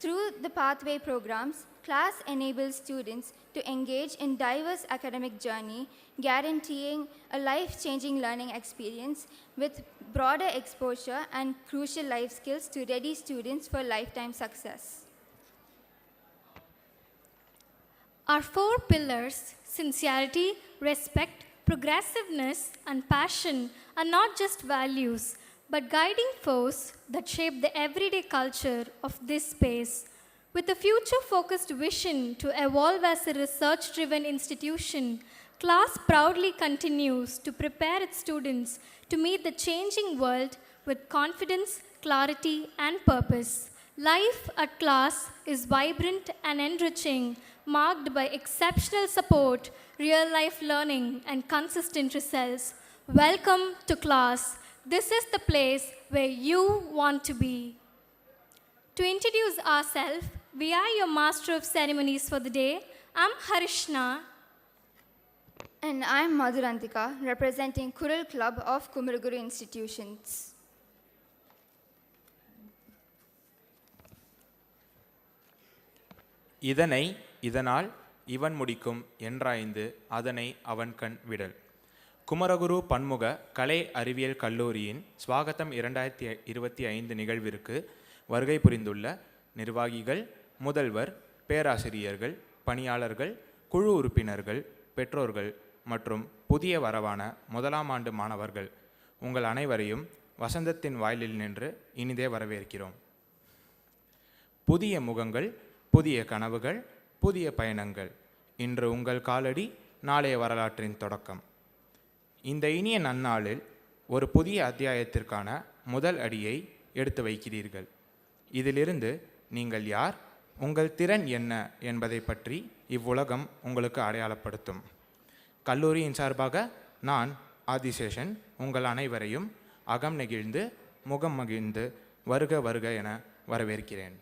Through the pathway programs, KCLAS enables students to engage in diverse academic journey, guaranteeing a life-changing learning experience with broader exposure and crucial life skills to ready students for lifetime success. Our 4 pillars, sincerity, respect, progressiveness, and passion, are not just values, but guiding force that shape the everyday culture of this space. With a future-focused vision to evolve as a research-driven institution, KCLAS proudly continues to prepare its students to meet the changing world with confidence, clarity, and purpose. Life at KCLAS is vibrant and enriching, marked by exceptional support, real-life learning, and consistent results. Welcome to KCLAS. This is the place where you want to be. To introduce ourselves, we are your Master of Ceremonies for the day. I'm Harishna. And I'm Madhurantika, representing Kural Club of Kumaraguru Institutions. இதனை இதனால் இவன் முடிக்கும் என்றாய்ந்து அதனை அவன் கண் விடல். குமரகுரு பன்முக கலை அறிவியல் கல்லூரியின் ஸ்வாகத்தம் 2025 நிகழ்விற்கு வருகை புரிந்துள்ள நிர்வாகிகள், முதல்வர், பேராசிரியர்கள், பணியாளர்கள், குழு உறுப்பினர்கள், பெற்றோர்கள் மற்றும் புதிய வரவான முதலாம் ஆண்டு மாணவர்கள் உங்கள் அனைவரையும் வசந்தத்தின் வாயிலில் நின்று இனிதே வரவேற்கிறோம். புதிய முகங்கள், புதிய கனவுகள், புதிய பயணங்கள். இன்று உங்கள் காலடி, நாளைய வரலாற்றின் தொடக்கம். இந்த இனிய நன்னாளில் ஒரு புதிய அத்தியாயத்திற்கான முதல் அடியை எடுத்து வைக்கிறீர்கள். இதிலிருந்து நீங்கள் யார், உங்கள் திறன் என்ன என்பதை பற்றி இவ்வுலகம் உங்களுக்கு அடையாளப்படுத்தும். கல்லூரியின் சார்பாக நான் ஆதிசேஷன் உங்கள் அனைவரையும் அகம் நெகிழ்ந்து முகம் மகிழ்ந்து வருக வருக என வரவேற்கிறேன்.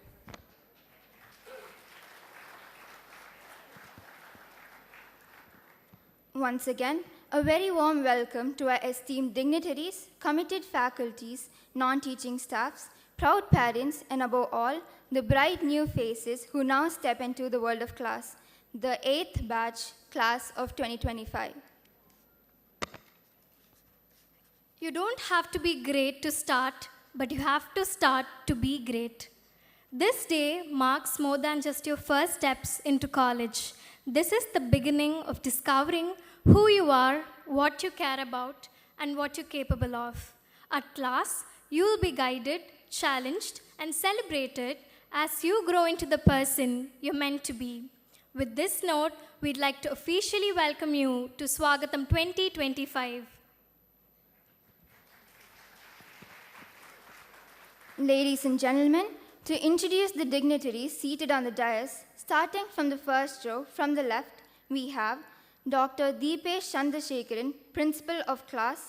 Once again, a very warm welcome to our esteemed dignitaries, committed faculties, non-teaching staffs, proud parents, and above all, the bright new faces who now step into the world of KCLAS, the 8th batch class of 2025. You don't have to be great to start, but you have to start to be great. This day marks more than just your first steps into college. This is the beginning of discovering who you are, what you care about, and what you're capable of. At KCLAS, you will be guided, challenged, and celebrated as you grow into the person you're meant to be. With this note, we'd like to officially welcome you to Swagatham 2025. Ladies and gentlemen, to introduce the dignitaries seated on the dais, starting from the first row, from the left, we have Dr. Deepesh Chandrasekharan, Principal of KCLAS,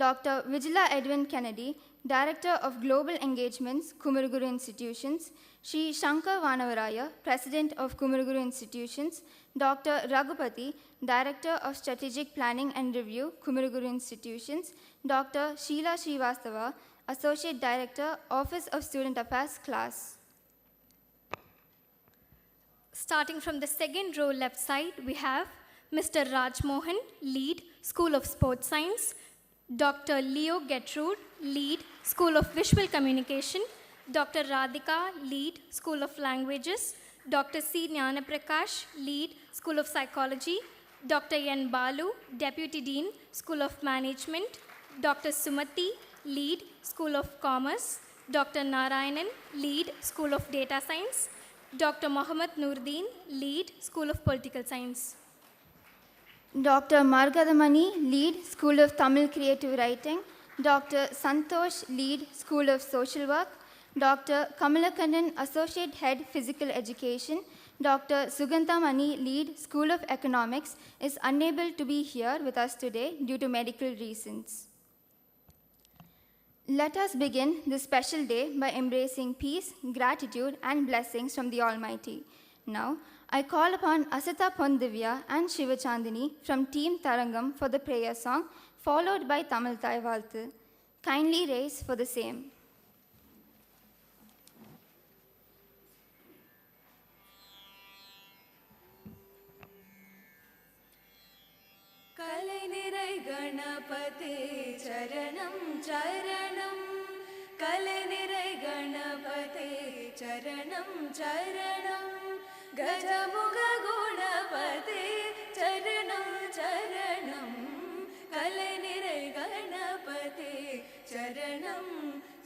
Dr. Vijala Edwin Kennedy, Director of Global Engagements, Kumaraguru Institutions, Shri Shankar Vanavaraya, President of Kumaraguru Institutions, Dr. Ragupati, Director of Strategic Planning and Review, Kumaraguru Institutions, Dr. Sheila Srivastava, Associate Director, Office of Student Affairs, KCLAS. Starting from the second row left side, we have Mr. Raj Mohan, Lead, School of Sports Science, Dr. Leo Gertrude, Lead, School of Visual Communication, Dr. Radhika, Lead, School of Languages, Dr. C. Jnanaprakash, Lead, School of Psychology, Dr. N. Balu, Deputy Dean, School of Management, Dr. Sumati, Lead, School of Commerce, Dr. Narayanan, Lead, School of Data Science, Dr. Mohammad Noordin, Lead, School of Political Science. Dr. Margadamani, Lead, School of Tamil Creative Writing, Dr. Santosh, Lead, School of Social Work, Dr. Kamalakandan, Associate Head, Physical Education, Dr. Suganthamani, Lead, School of Economics, is unable to be here with us today due to medical reasons. Let us begin this special day by embracing peace, gratitude, and blessings from the Almighty. Now, I call upon Asita Pondivya and Shivachandini from Team Tarangam for the prayer song, followed by Tamil Thai Valthu. Kindly raise for the same. गणपते चरणं चरणं कलनिरै गणपते चरणं चरणं गजमुख गुणपते चरणं चरणं कलनिरै गणपते चरणं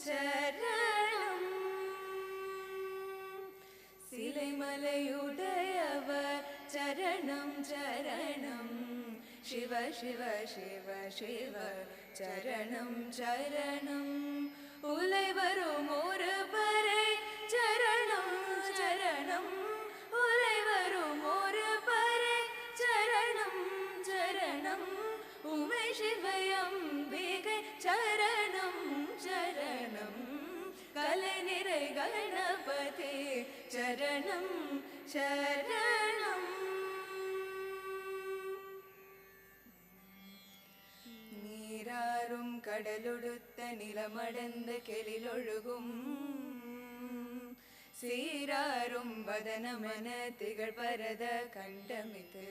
चरणं सिलैमलैयुடையவர் चरणं चरणं शिव शिव शिव शिव चरणं चरणं उलै वரும் ஒரு பறை चरणं चरणं उलै वரும் ஒரு பறை चरणं चरणं उमै शिवयம்பிகை चरणं चरणं कलनिरै गणपते चरणं चरणं நீராறும் கடலுடுத்த நிலமடந்த கெளிலொழுகும் சீராறும் வதனமன திகழ் பரத கண்டமிது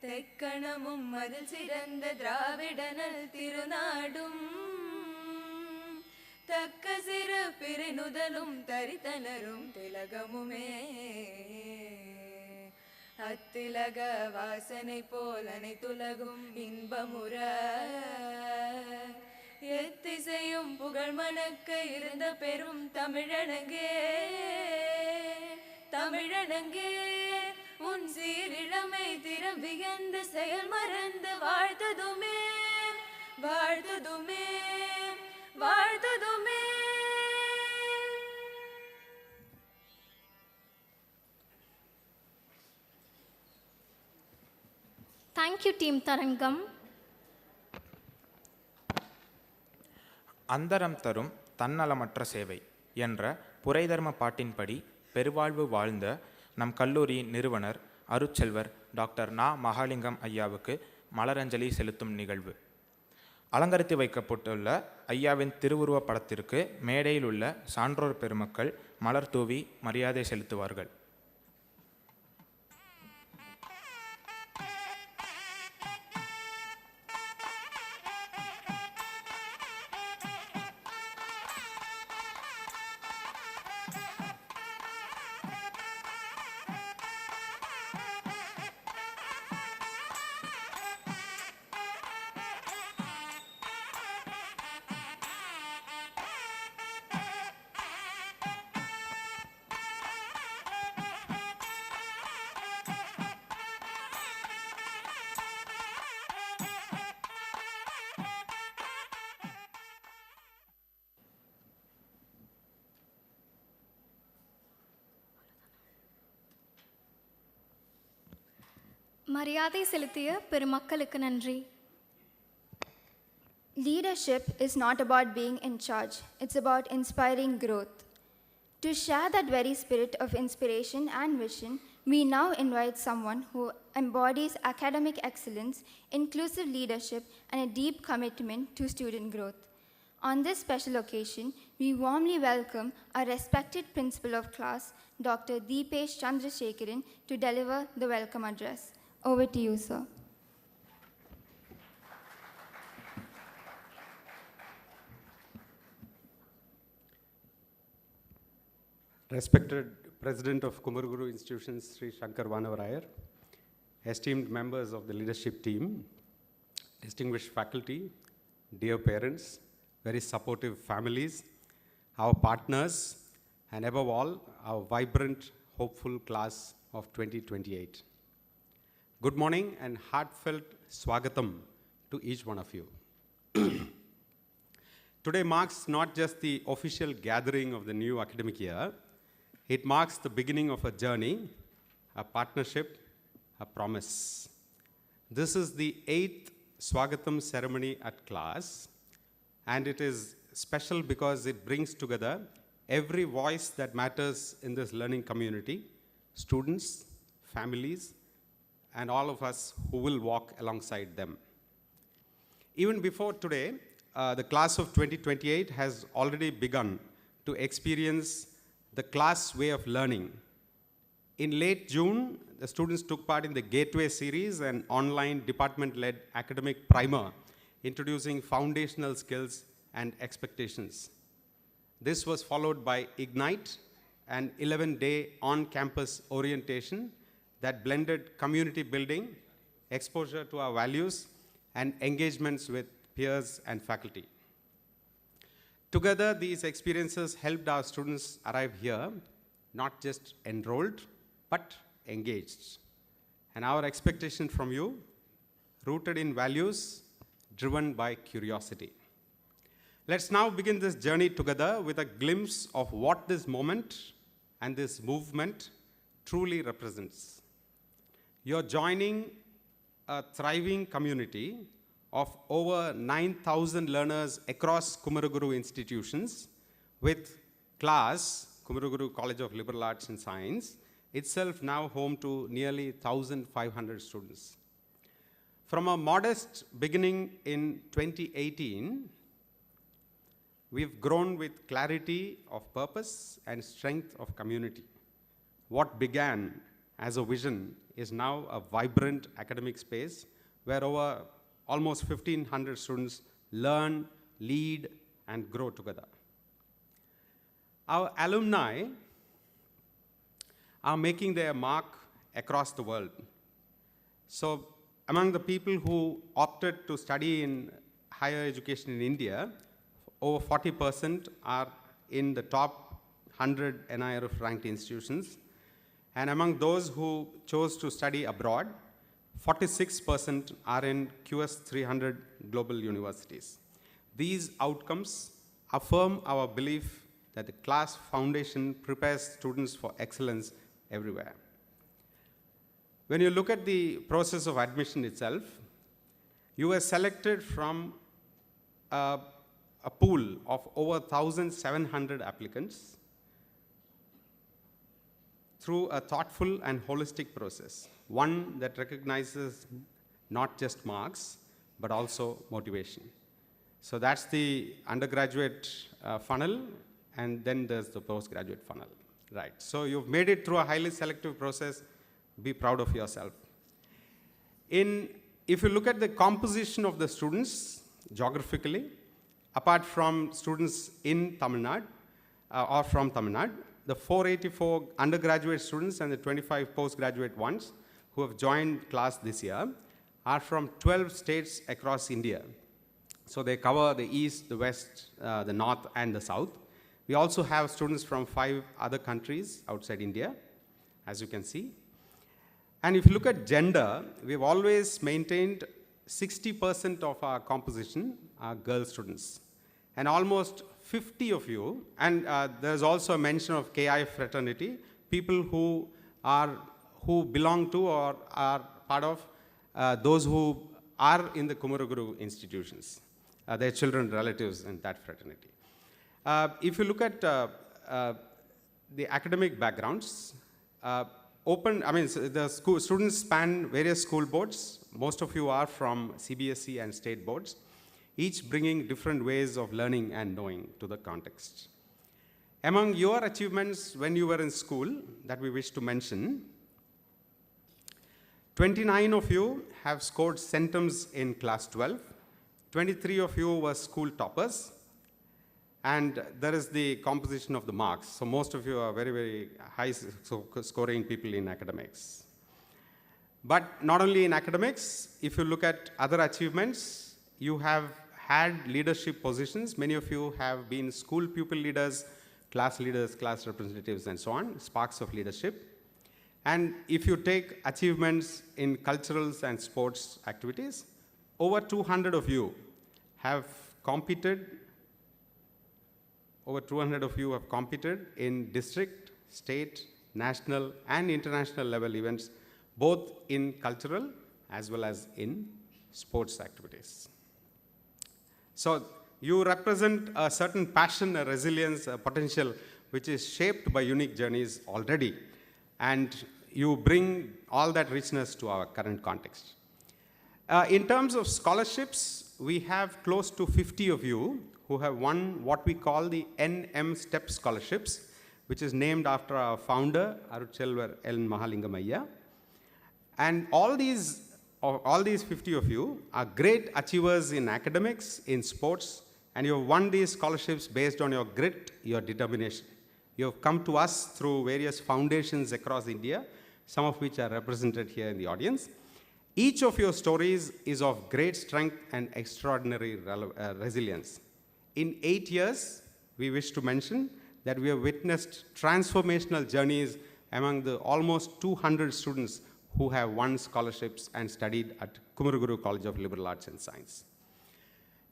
தெக்கணமும் அதில் சிறந்த திராவிடனல் திருநாடும் தக்க சிறு பிரிநுதலும் தரித்தனரும் திலகமுமே அத்திலக வாசனை போல் அனைத்துலகும் இன்பமுற எத்திசையும் புகழ் மணக்க இருந்த பெரும் தமிழனங்கே தமிழனங்கே உன் சீரிழமை திறம் வியந்து செயல் மறந்து வாழ்த்ததுமே வாழ்த்ததுமே வாழ்த்ததுமே. Thank you, Team Tarangam. அந்தரம் தரும் தன்னலமற்ற சேவை என்ற புரைதர்ம பாட்டின்படி பெருவாழ்வு வாழ்ந்த நம் கல்லூரியின் நிறுவனர் அருட்செல்வர் டாக்டர் நா. மகாலிங்கம் ஐயாவுக்கு மலரஞ்சலி செலுத்தும் நிகழ்வு. அலங்கரித்து வைக்கப்பட்டுள்ள ஐயாவின் திருவுருவப் படத்திற்கு மேடையில் உள்ள சான்றோர் பெருமக்கள் மலர் தூவி மரியாதை செலுத்துவார்கள். மரியாதை செலுத்திய பெருமக்களுக்கு நன்றி. Leadership is not about being in charge, it's about inspiring growth. To share that very spirit of inspiration and vision, we now invite someone who embodies academic excellence, inclusive leadership, and a deep commitment to student growth. On this special occasion, we warmly welcome our respected Principal of Class, Dr. Deepesh Chandrasekharan, to deliver the welcome address. Over to you, sir. Respected President of Kumaraguru Institutions, Sri Shankar Vanavarayar, esteemed members of the leadership team, distinguished faculty, dear parents, very supportive families, our partners, and above all, our vibrant, hopeful class of 2028. Good morning and heartfelt Swagatham to each one of you. Today marks not just the official gathering of the new academic year, it marks the beginning of a journey, a partnership, a promise. This is the 8th Swagatham ceremony at KCLAS, and it is special because it brings together every voice that matters in this learning community, students, families, and all of us who will walk alongside them. Even before today, the class of 2028 has already begun to experience the class way of learning. In late June, the students took part in the Gateway series, an online department-led academic primer introducing foundational skills and expectations. This was followed by Ignite, an 11-day on-campus orientation that blended community building, exposure to our values, and engagements with peers and faculty. Together, these experiences helped our students arrive here, not just enrolled, but engaged. And our expectation from you, rooted in values, driven by curiosity. Let's now begin this journey together with a glimpse of what this moment and this movement truly represents. You're joining a thriving community of over 9,000 learners across Kumaraguru institutions, with KCLAS, Kumaraguru College of Liberal Arts and Science, itself now home to nearly 1,500 students. From a modest beginning in 2018, we've grown with clarity of purpose and strength of community. What began as a vision is now a vibrant academic space where over almost 1,500 students learn, lead, and grow together. Our alumni are making their mark across the world. So among the people who opted to study in higher education in India, over 40% are in the top 100 NIRF ranked institutions. And among those who chose to study abroad, 46% are in QS 300 global universities. These outcomes affirm our belief that the KCLAS Foundation prepares students for excellence everywhere. When you look at the process of admission itself, you were selected from a pool of over 1,700 applicants through a thoughtful and holistic process, one that recognizes not just marks, but also motivation. So that's the undergraduate funnel, and then there's the postgraduate funnel. Right, so you've made it through a highly selective process. Be proud of yourself. If you look at the composition of the students geographically, apart from students in Tamil Nadu or from Tamil Nadu, the 484 undergraduate students and the 25 postgraduate ones who have joined KCLAS this year are from 12 states across India. So they cover the east, the west, the north, and the south. We also have students from 5 other countries outside India, as you can see. And if you look at gender, we've always maintained 60% of our composition are girl students. And almost 50 of you, and there's also a mention of KI fraternity, people who belong to or are part of those who are in the Kumaraguru institutions, their children, relatives in that fraternity. If you look at the academic backgrounds, the students span various school boards. Most of you are from CBSE and state boards, each bringing different ways of learning and knowing to the context. Among your achievements when you were in school that we wish to mention, 29 of you have scored centums in class 12, 23 of you were school toppers, and there is the composition of the marks. So most of you are very, very high scoring people in academics. But not only in academics, if you look at other achievements, you have had leadership positions. Many of you have been school pupil leaders, class representatives, and so on, sparks of leadership. And if you take achievements in culturals and sports activities, over 200 of you have competed. Over 200 of you have competed in district, state, national, and international level events, both in cultural as well as in sports activities. So you represent a certain passion, a resilience, a potential, which is shaped by unique journeys already. And you bring all that richness to our current context. In terms of scholarships, we have close to 50 of you who have won what we call the NM STEP scholarships, which is named after our founder, Aruchelvar L. Mahalingam Ayya. And all these 50 of you are great achievers in academics, in sports, and you have won these scholarships based on your grit, your determination. You have come to us through various foundations across India, some of which are represented here in the audience. Each of your stories is of great strength and extraordinary resilience. In 8 years, we wish to mention that we have witnessed transformational journeys among the almost 200 students who have won scholarships and studied at Kumaraguru College of Liberal Arts and Science.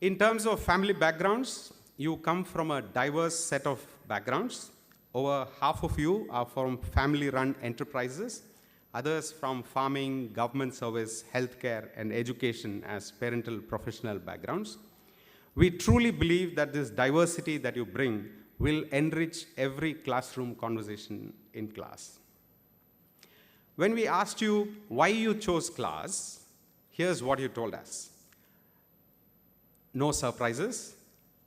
In terms of family backgrounds, you come from a diverse set of backgrounds. Over half of you are from family-run enterprises, others from farming, government service, healthcare, and education as parental professional backgrounds. We truly believe that this diversity that you bring will enrich every classroom conversation in class. When we asked you why you chose class, here's what you told us. No surprises.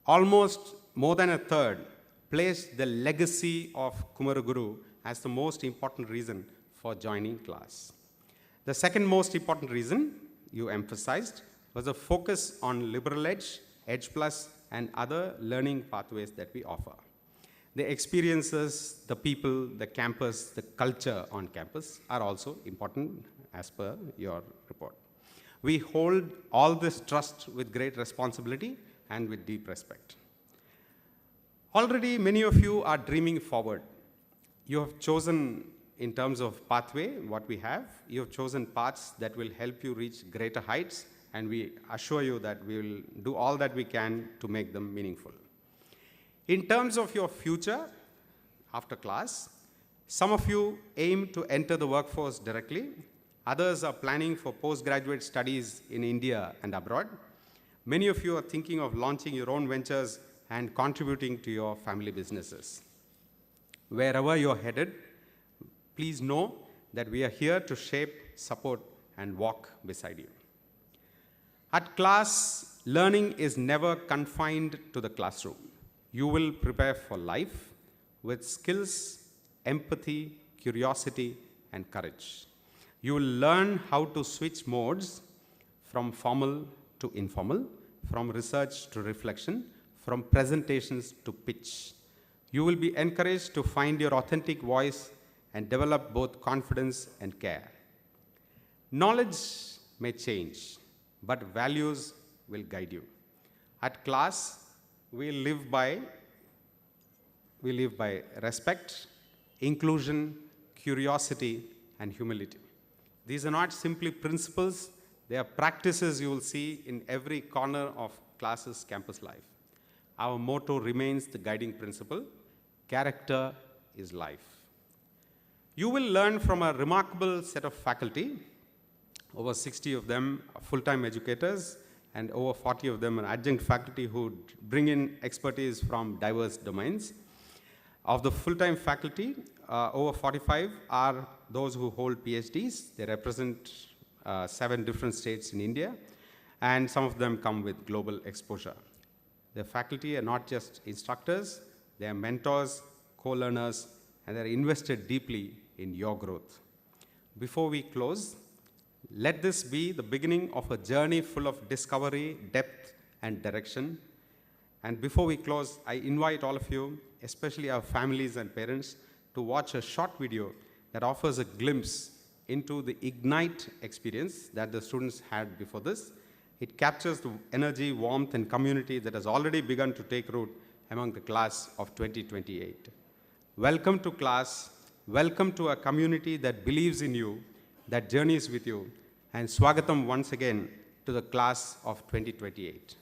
Almost more than a third placed the legacy of Kumaraguru as the most important reason for joining class. The second most important reason you emphasized was a focus on Liberal Edge, Edge Plus, and other learning pathways that we offer. The experiences, the people, the campus, the culture on campus are also important as per your report. We hold all this trust with great responsibility and with deep respect. Already many of you are dreaming forward. You have chosen, in terms of pathway, what we have, you have chosen paths that will help you reach greater heights, and we assure you that we will do all that we can to make them meaningful. In terms of your future after class, some of you aim to enter the workforce directly. Others are planning for postgraduate studies in India and abroad. Many of you are thinking of launching your own ventures and contributing to your family businesses. Wherever you're headed, please know that we are here to shape, support, and walk beside you. At class, learning is never confined to the classroom. You will prepare for life with skills, empathy, curiosity, and courage. You will learn how to switch modes from formal to informal, from research to reflection, from presentations to pitch. You will be encouraged to find your authentic voice and develop both confidence and care. Knowledge may change, but values will guide you. At class, we live by respect, inclusion, curiosity, and humility. These are not simply principles, they are practices you will see in every corner of class's campus life. Our motto remains the guiding principle: character is life. You will learn from a remarkable set of faculty. Over 60 of them are full-time educators, and over 40 of them are adjunct faculty who bring in expertise from diverse domains. Of the full-time faculty, over 45 are those who hold PhDs. They represent 7 different states in India, and some of them come with global exposure. The faculty are not just instructors, they are mentors, co-learners, and they are invested deeply in your growth. Before we close, let this be the beginning of a journey full of discovery, depth, and direction. And before we close, I invite all of you, especially our families and parents, to watch a short video that offers a glimpse into the Ignite experience that the students had before this. It captures the energy, warmth, and community that has already begun to take root among the class of 2028. Welcome to class. Welcome to a community that believes in you, that journeys with you, and Swagatham once again to the class of 2028.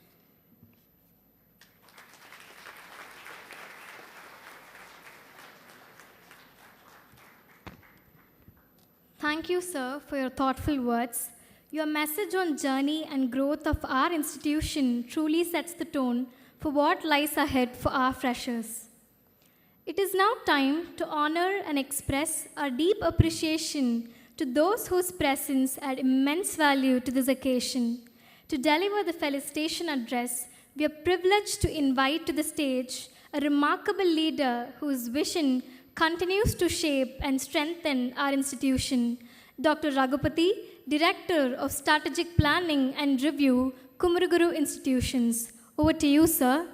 Thank you, sir, for your thoughtful words. Your message on journey and growth of our institution truly sets the tone for what lies ahead for our freshers. It is now time to honor and express our deep appreciation to those whose presence add immense value to this occasion. To deliver the Felicitation address, we are privileged to invite to the stage a remarkable leader whose vision continues to shape and strengthen our institution. Dr. Ragupati, Director of Strategic Planning and Review, Kumaraguru Institutions. Over to you, sir.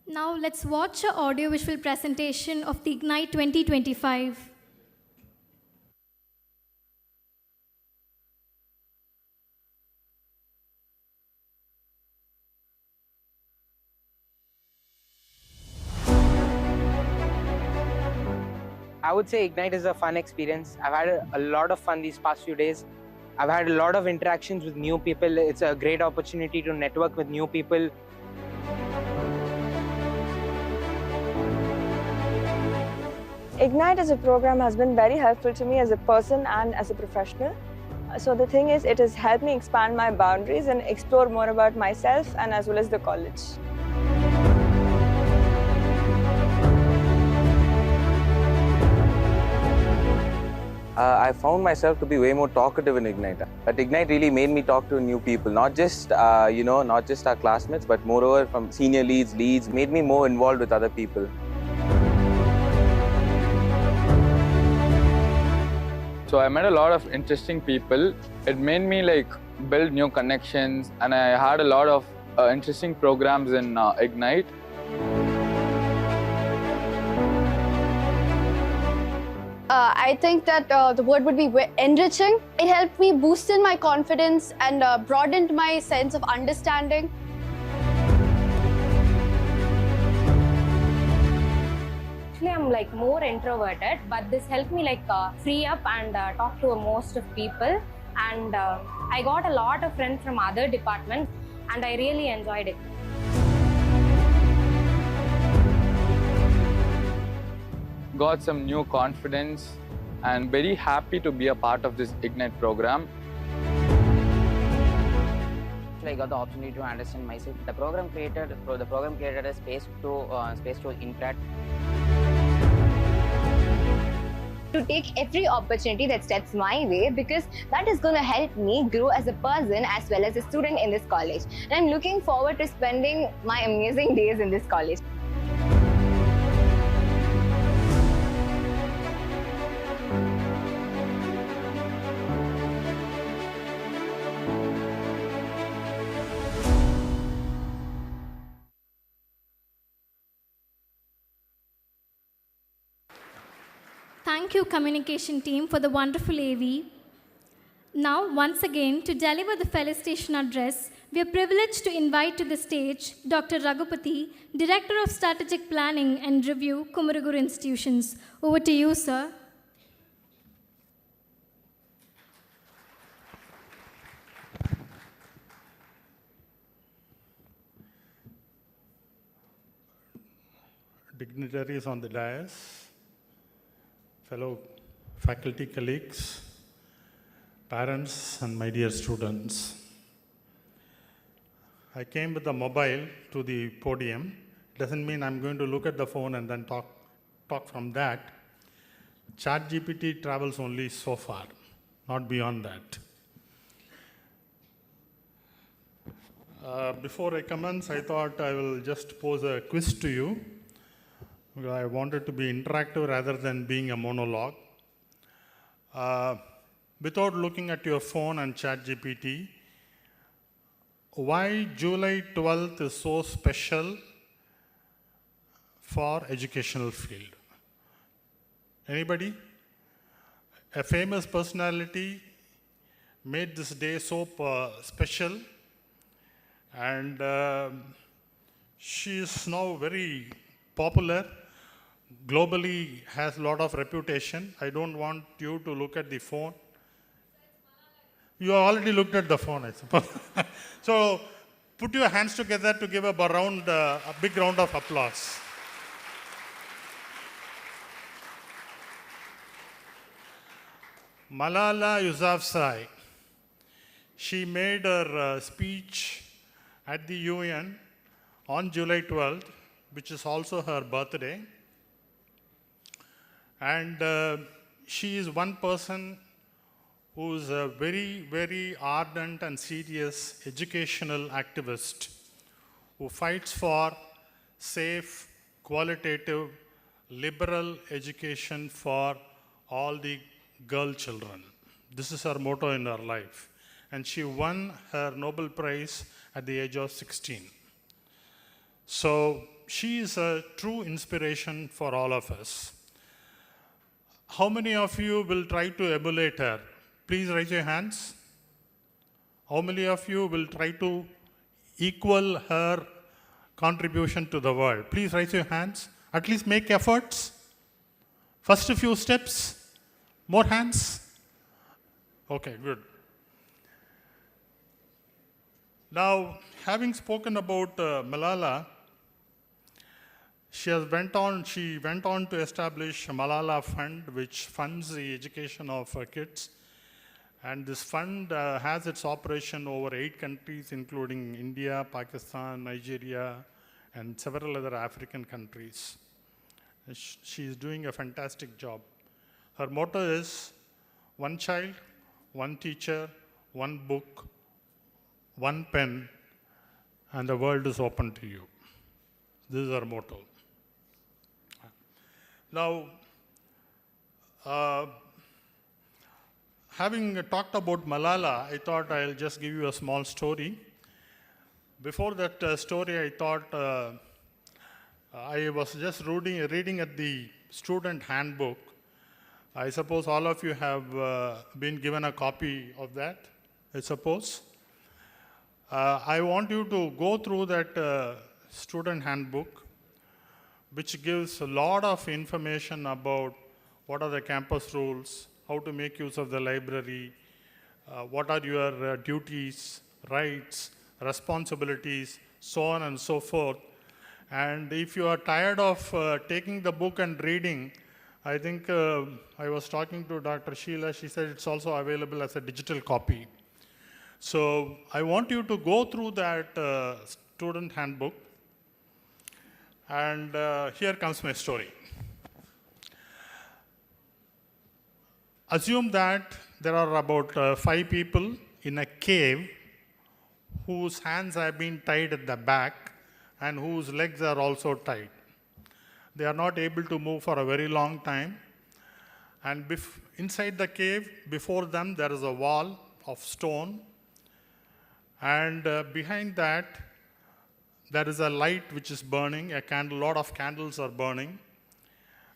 Now let's watch an audio-visual presentation of the Ignite 2025. I would say Ignite is a fun experience. I've had a lot of fun these past few days. I've had a lot of interactions with new people. It's a great opportunity to network with new people. Ignite as a program has been very helpful to me as a person and as a professional. So the thing is, it has helped me expand my boundaries and explore more about myself and as well as the college. I found myself to be way more talkative in Ignite. But Ignite really made me talk to new people, not just not just our classmates, but moreover from senior leads, made me more involved with other people. So I met a lot of interesting people. It made me build new connections, and I had a lot of interesting programs in Ignite. I think that the word would be enriching. It helped me boost in my confidence and broadened my sense of understanding. Actually, I'm more introverted, but this helped me free up and talk to most of people. And I got a lot of friends from other departments, and I really enjoyed it. Got some new confidence, and very happy to be a part of this Ignite program. I got the opportunity to understand myself. The program created a space to interact. To take every opportunity that steps my way, because that is going to help me grow as a person as well as a student in this college. And I'm looking forward to spending my amazing days in this college. Thank you, communication team, for the wonderful AV. Now, once again, to deliver the Felicitation address, we are privileged to invite to the stage Dr. Ragupati, Director of Strategic Planning and Review, Kumaraguru Institutions. Over to you, sir. Dignitaries on the dais, fellow faculty colleagues, parents, and my dear students. I came with the mobile to the podium. Doesn't mean I'm going to look at the phone and then talk from that. ChatGPT travels only so far, not beyond that. Before I commence, I thought I will just pose a quiz to you. I wanted to be interactive rather than being a monologue. Without looking at your phone and ChatGPT, why July 12th is so special for educational field? Anybody? A famous personality made this day so special, and she is now very popular. Globally has a lot of reputation. I don't want you to look at the phone. You already looked at the phone, I suppose. So put your hands together to give a big round of applause. Malala Yousafzai. She made her speech at the UN on July 12th, which is also her birthday. And she is one person who's a very, very ardent and serious educational activist who fights for safe, qualitative, liberal education for all the girl children. This is her motto in her life. And she won her Nobel Prize at the age of 16. So she is a true inspiration for all of us. How many of you will try to emulate her? Please raise your hands. How many of you will try to equal her contribution to the world? Please raise your hands. At least make efforts. First few steps. More hands. Okay, good. Now, having spoken about Malala, she went on to establish a Malala Fund, which funds the education of kids. And this fund has its operation over 8 countries, including India, Pakistan, Nigeria, and several other African countries. She is doing a fantastic job. Her motto is, one child, one teacher, one book, one pen, and the world is open to you. This is her motto. Now, having talked about Malala, I thought I'll just give you a small story. Before that story, I thought I was just reading at the student handbook. I suppose all of you have been given a copy of that, I suppose. I want you to go through that student handbook, which gives a lot of information about what are the campus rules, how to make use of the library, what are your duties, rights, responsibilities, so on and so forth. And if you are tired of taking the book and reading, I think I was talking to Dr. Sheila, she said it's also available as a digital copy. So I want you to go through that student handbook. And here comes my story. Assume that there are about 5 people in a cave whose hands have been tied at the back and whose legs are also tied. They are not able to move for a very long time. And inside the cave, before them, there is a wall of stone. And behind that, there is a light which is burning, a lot of candles are burning.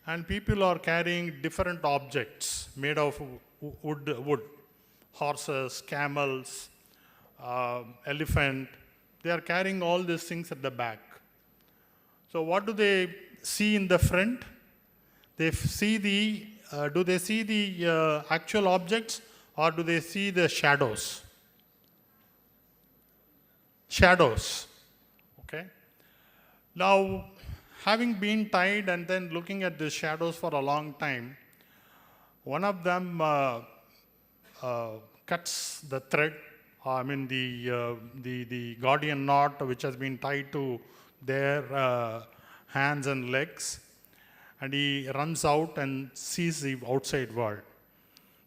And people are carrying different objects made of wood. Horses, camels, elephant. They are carrying all these things at the back. So what do they see in the front? They see do they see the actual objects, or do they see the shadows? Shadows. Okay. Now, having been tied and then looking at the shadows for a long time, one of them cuts the thread, the Gordian knot which has been tied to their hands and legs, and he runs out and sees the outside world.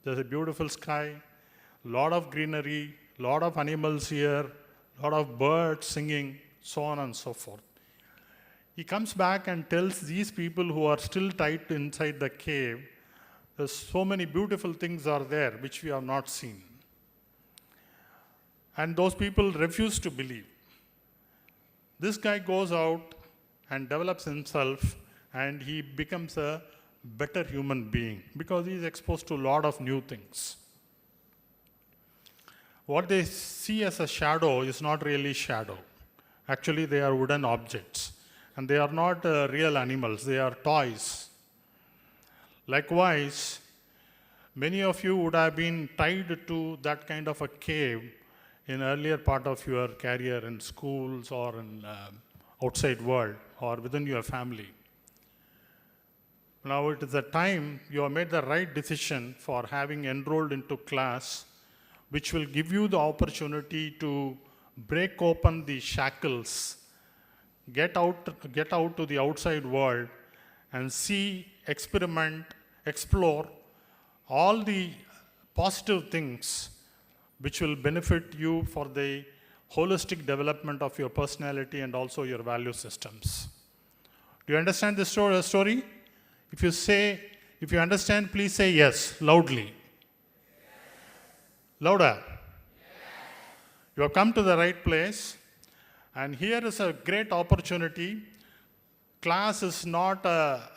There's a beautiful sky, a lot of greenery, a lot of animals here, a lot of birds singing, so on and so forth. He comes back and tells these people who are still tied inside the cave, there's so many beautiful things are there which we have not seen. And those people refuse to believe. This guy goes out and develops himself, and he becomes a better human being because he is exposed to a lot of new things. What they see as a shadow is not really shadow. Actually, they are wooden objects. And they are not real animals, they are toys. Likewise, many of you would have been tied to that kind of a cave in earlier part of your career in schools or in outside world or within your family. Now it is a time you have made the right decision for having enrolled into class, which will give you the opportunity to break open the shackles, get out to the outside world and see, experiment, explore all the positive things which will benefit you for the holistic development of your personality and also your value systems. Do you understand this story? If you understand, please say yes, loudly. Louder. You have come to the right place, and here is a great opportunity. KCLAS is not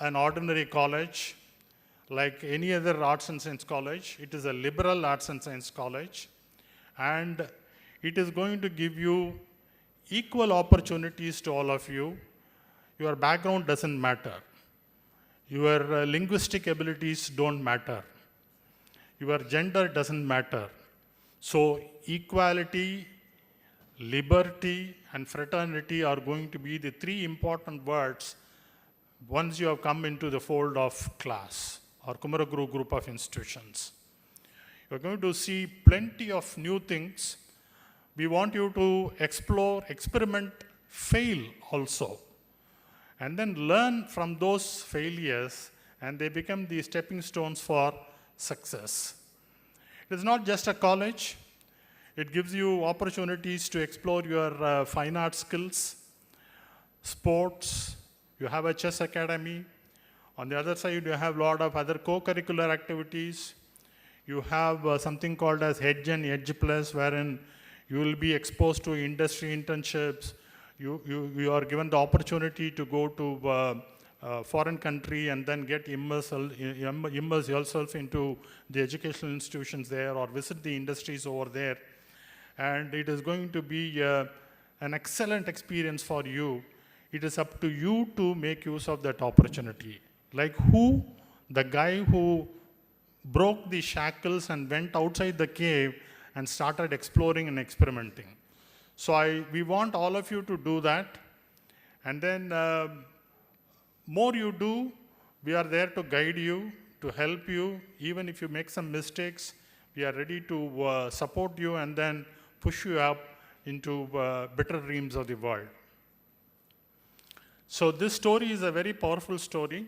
an ordinary college like any other arts and science college. It is a liberal arts and science college, and it is going to give you equal opportunities to all of you. Your background doesn't matter. Your linguistic abilities don't matter. Your gender doesn't matter. So equality, liberty, and fraternity are going to be the three important words once you have come into the fold of KCLAS or Kumaraguru group of institutions. You're going to see plenty of new things. We want you to explore, experiment, fail also, and then learn from those failures, and they become the stepping stones for success. It is not just a college. It gives you opportunities to explore your fine art skills, sports. You have a chess academy. On the other side, you have a lot of other co-curricular activities. You have something called as Edge and Edge Plus, wherein you will be exposed to industry internships. You are given the opportunity to go to foreign country and then get immerse yourself into the educational institutions there or visit the industries over there. And it is going to be an excellent experience for you. It is up to you to make use of that opportunity. Like who? The guy who broke the shackles and went outside the cave and started exploring and experimenting. So we want all of you to do that. And then more you do, we are there to guide you, to help you. Even if you make some mistakes, we are ready to support you and then push you up into better dreams of the world. So this story is a very powerful story.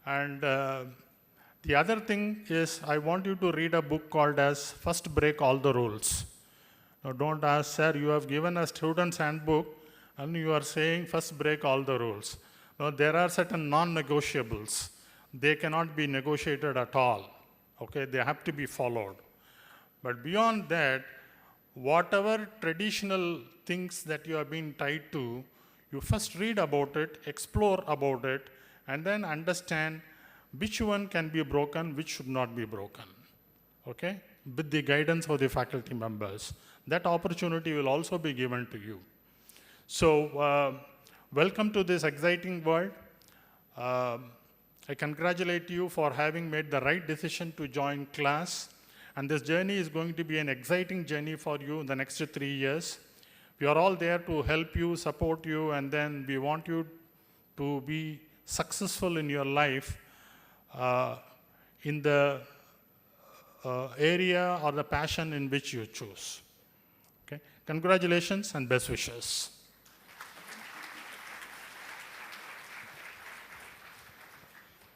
And the other thing is, I want you to read a book called as First Break All the Rules. Now don't ask, sir, you have given a student's handbook and you are saying first break all the rules. Now there are certain non-negotiables. They cannot be negotiated at all. Okay, they have to be followed. But beyond that, whatever traditional things that you have been tied to, you first read about it, explore about it, and then understand which one can be broken, which should not be broken. Okay? With the guidance of the faculty members. That opportunity will also be given to you. So, welcome to this exciting world. I congratulate you for having made the right decision to join KCLAS. And this journey is going to be an exciting journey for you in the next 3 years. We are all there to help you, support you, and then we want you to be successful in your life in the area or the passion in which you choose. Okay? Congratulations and best wishes.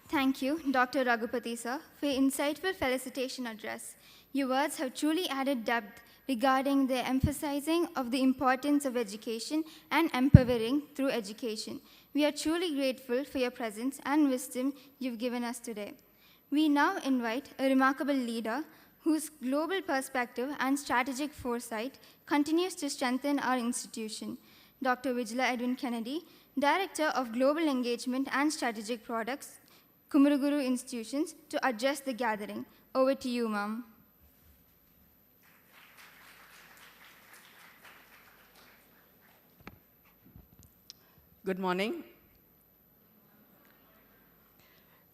Thank you, Dr. Ragupati sir, for your insightful felicitation address. Your words have truly added depth regarding the emphasizing of the importance of education and empowering through education. We are truly grateful for your presence and wisdom you've given us today. We now invite a remarkable leader whose global perspective and strategic foresight continues to strengthen our institution. Dr. Vijala Edwin Kennedy, Director of Global Engagement and Strategic Products, Kumaraguru Institutions, to address the gathering. Over to you, ma'am. Good morning.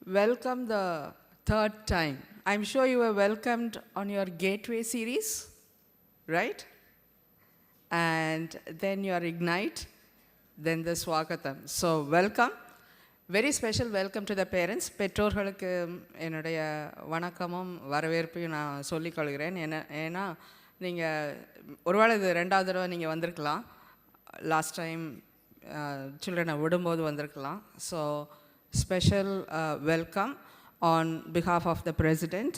Welcome the third time. I'm sure you were welcomed on your Gateway series, right? And then your Ignite, then the Swagatham. So welcome. Very special welcome to the parents. பெற்றோர்களுக்கு என்னுடைய வணக்கமும் வரவேற்பையும் நான் சொல்லிக்கொள்கிறேன். ஏன்னா நீங்கள் ஒருவேளை இது ரெண்டாவது தடவை நீங்கள் வந்திருக்கலாம். லாஸ்ட் டைம் சில்ட்ரனை விடும்போது வந்திருக்கலாம். So special welcome on behalf of the President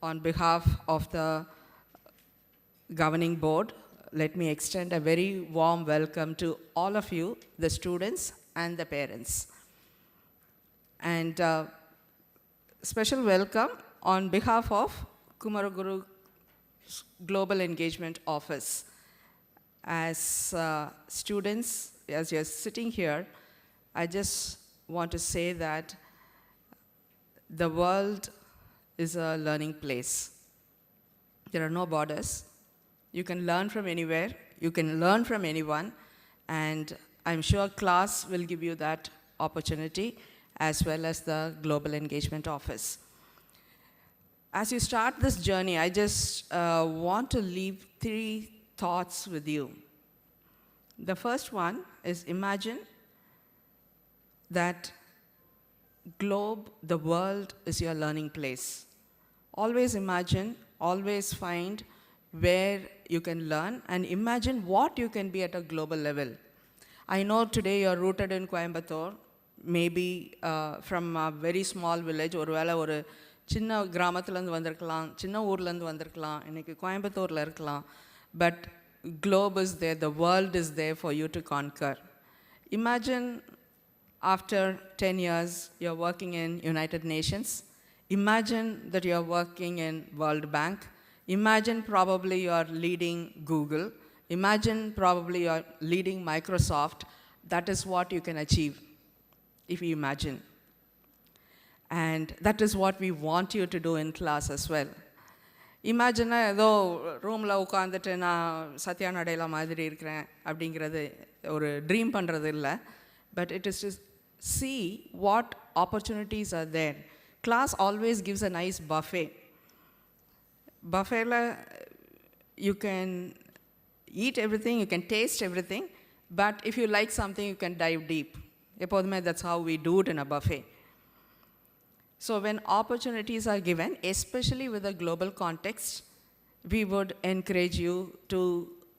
on behalf of the governing board, let me extend a very warm welcome to all of you, the students and the parents. And special welcome on behalf of Kumaraguru Global Engagement Office. As students, as you're sitting here, I just want to say that the world is a learning place. There are no borders. You can learn from anywhere. You can learn from anyone. And I'm sure KCLAS will give you that opportunity, as well as the Global Engagement Office. As you start this journey, I just want to leave 3 thoughts with you. The first one is, imagine that globe, the world, is your learning place. Always imagine, always find where you can learn, and imagine what you can be at a global level. I know today you're rooted in Coimbatore, maybe from a very small village, ஒருவேளை ஒரு சின்ன கிராமத்துலேருந்து வந்திருக்கலாம், சின்ன ஊர்லேருந்து வந்திருக்கலாம், இன்னைக்கு கோயம்புத்தூரில் இருக்கலாம். But globe is there, the world is there for you to conquer. Imagine after 10 years, you're working in United Nations. Imagine that you're working in World Bank. Imagine probably you're leading Google. Imagine probably you're leading Microsoft. That is what you can achieve if you imagine. And that is what we want you to do in class as well. Imagine ஏதோ ரூமில் உட்காந்துட்டு நான் சத்யா நடையில மாதிரி இருக்கிறேன் அப்படிங்கிறது ஒரு dream பண்ணுறது இல்லை. But it is to see what opportunities are there. Class always gives a nice buffet. Buffet, you can eat everything, you can taste everything, but if you like something, you can dive deep. That's how we do it in a buffet. So when opportunities are given, especially with a global context, we would encourage you to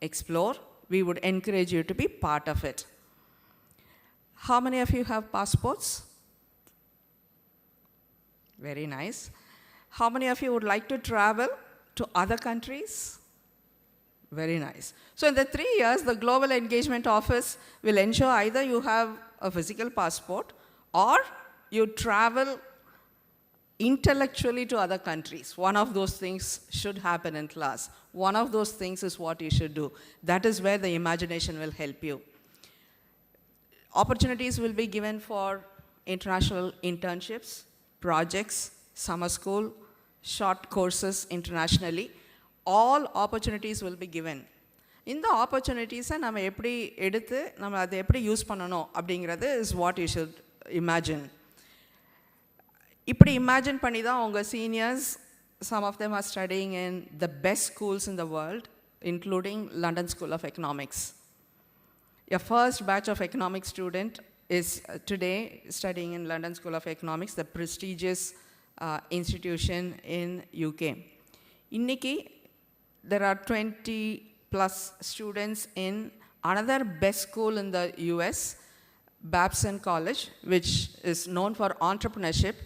explore. We would encourage you to be part of it. How many of you have passports? Very nice. How many of you would like to travel to other countries? Very nice. So in the 3 years, the Global Engagement Office will ensure either you have a physical passport or you travel intellectually to other countries. One of those things should happen in class. One of those things is what you should do. That is where the imagination will help you. Opportunities will be given for international internships, projects, summer school, short courses internationally. All opportunities will be given. இந்த ஆப்பர்ச்சுனிட்டிஸை நம்ம எப்படி எடுத்து நம்ம அதை எப்படி use பண்ணணும் அப்படிங்கிறது is what you should imagine. இப்படி இமேஜின் பண்ணி தான் உங்கள் seniors, some of them are studying in the best schools in the world, including London School of Economics. Your first batch of economics student is today studying in London School of Economics, the prestigious institution in UK. Inniki, there are 20 plus students in another best school in the US, Babson College, which is known for entrepreneurship.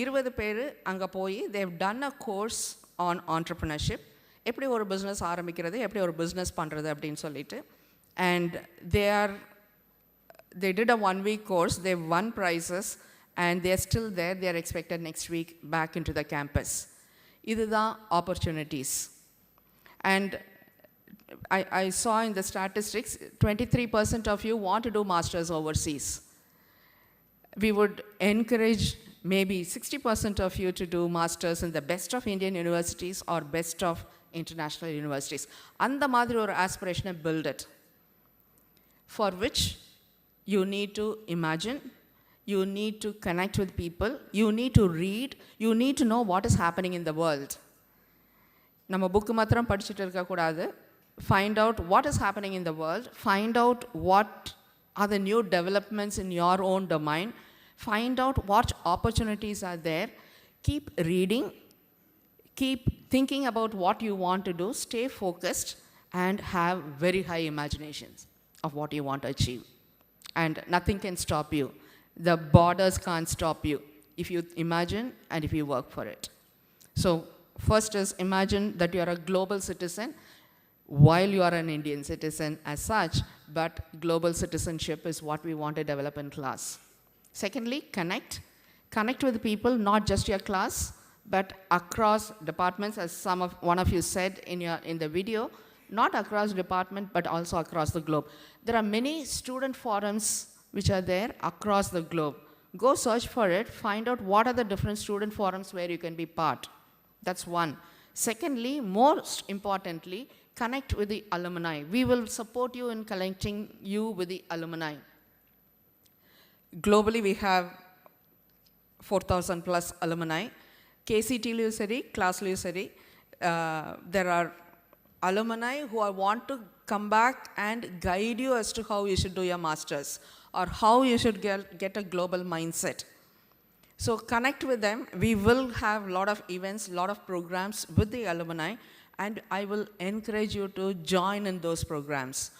20 பேர் அங்கே போய் they've done a course on entrepreneurship. எப்படி ஒரு business ஆரம்பிக்கிறது, எப்படி ஒரு business பண்ணுறது அப்படின்னு சொல்லிட்டு. And they did a 1-week course, they won prizes, and they are still there. They are expected next week back into the campus. இதுதான் opportunities. And I saw in the statistics, 23% of you want to do masters overseas. We would encourage maybe 60% of you to do masters in the best of Indian universities or best of international universities. அந்த மாதிரி ஒரு aspiration, build it. For which you need to imagine, you need to connect with people, you need to read, you need to know what is happening in the world. நம்ம book மாத்திரம் படிச்சுட்டு இருக்கக்கூடாது. Find out what is happening in the world, find out what are the new developments in your own domain, find out what opportunities are there, keep reading, keep thinking about what you want to do, stay focused, and have very high imaginations of what you want to achieve. And nothing can stop you. The borders can't stop you if you imagine and if you work for it. So First is imagine that you are a global citizen while you are an Indian citizen as such, but global citizenship is what we want to develop in class. Secondly, connect. Connect with people, not just your class, but across departments, as one of you said in the video, not across department, but also across the globe. There are many student forums which are there across the globe. Go search for it, find out what are the different student forums where you can be part. That's one. Secondly, most importantly, connect with the alumni. We will support you in connecting you with the alumni. Globally, we have 4,000 plus alumni. KCLAS, there are alumni who want to come back and guide you as to how you should do your masters or how you should get a global mindset. So connect with them. We will have a lot of events, a lot of programs with the alumni, and I will encourage you to join in those programs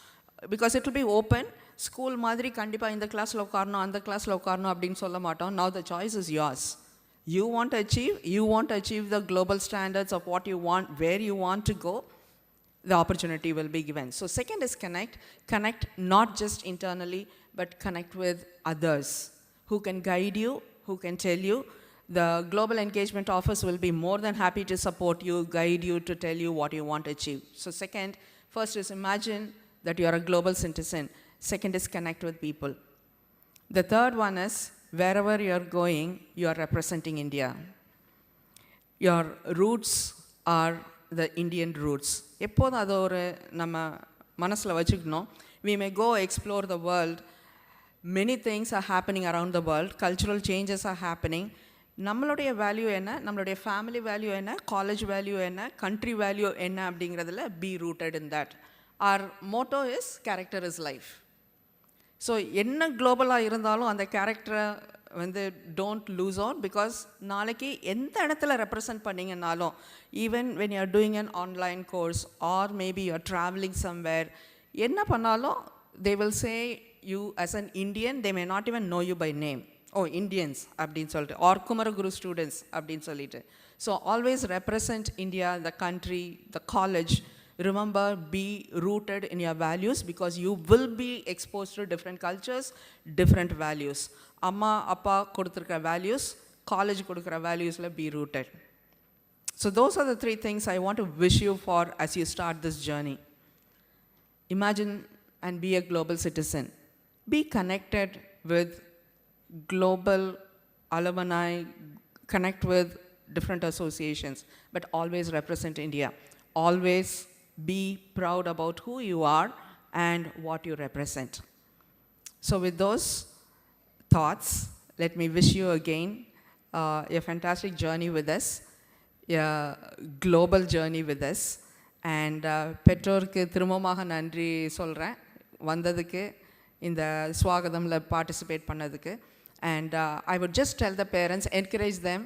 because it will be open. School madri kandipa in the class la ukarno and the class la ukarno appdin solla maatom. Now the choice is yours. You want to achieve the global standards of what you want, where you want to go, the opportunity will be given. So second is connect. Connect not just internally, but connect with others who can guide you, who can tell you. The Global Engagement Office will be more than happy to support you, guide you, to tell you what you want to achieve. So second, first is imagine that you are a global citizen. Second is connect with people. The third one is wherever you are going, you are representing India. Your roots are the Indian roots. எப்போதும் அது ஒரு நம்ம மனசில் வச்சுக்கணும். We may go explore the world. Many things are happening around the world. Cultural changes are happening. நம்மளுடைய value என்ன, நம்மளுடைய family value என்ன, காலேஜ் வேல்யூ என்ன, கண்ட்ரி வேல்யூ என்ன அப்படிங்கிறதுல be rooted in that. Our motto is character is life. So என்ன குளோபலாக இருந்தாலும் அந்த கேரக்டரை வந்து டோன்ட் லூஸ் அவுட் பிகாஸ் நாளைக்கு எந்த இடத்துல ரெப்ரசன்ட் பண்ணிங்கன்னாலும் even when you are doing an online course or maybe you are travelling somewhere என்ன பண்ணாலும் they will say you as an Indian they may not even know you by name oh Indians அப்படின்னு சொல்லிட்டு or Kumaraguru students அப்படின்னு சொல்லிட்டு so always represent India the country the college. Remember, be rooted in your values because you will be exposed to different cultures, different values. Amma, appa koduthirukra values, college kodukra values la be rooted. So those are the three things I want to wish you for as you start this journey. Imagine and be a global citizen. Be connected with global alumni, connect with different associations, but always represent India. Always be proud about who you are and what you represent. So with those thoughts, let me wish you again a fantastic journey with us, a global journey with us. And பெற்றோருக்கு திரும்பமாக நன்றி சொல்கிறேன் வந்ததுக்கு இந்த ஸ்வாகதமில் participate பண்ணதுக்கு. And I would just tell the parents, encourage them.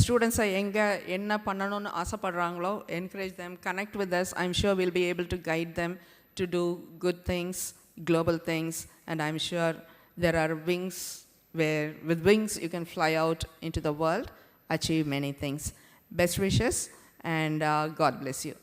ஸ்டூடெண்ட்ஸை எங்கே என்ன பண்ணணும்னு ஆசைப்படுறாங்களோ encourage them, connect with us. I'm sure will be able to guide them to do good things, global things, and I'm sure there are wings where with wings you can fly out into the world, achieve many things. Best wishes and God bless you.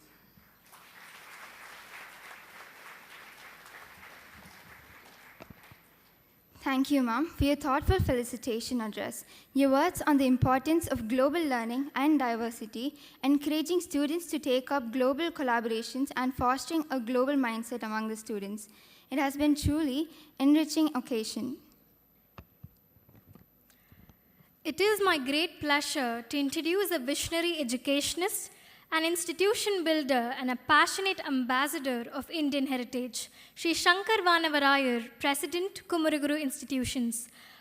Thank you, Ma'am, for your thoughtful felicitation address. Your words on the importance of global learning and diversity, encouraging students to take up global collaborations and fostering a global mindset among the students. It has been truly enriching occasion. It is my great pleasure to introduce a visionary educationist, an institution builder and a passionate ambassador of Indian heritage, Sri Shankar Vanavarayar, President, Kumaraguru Institutions,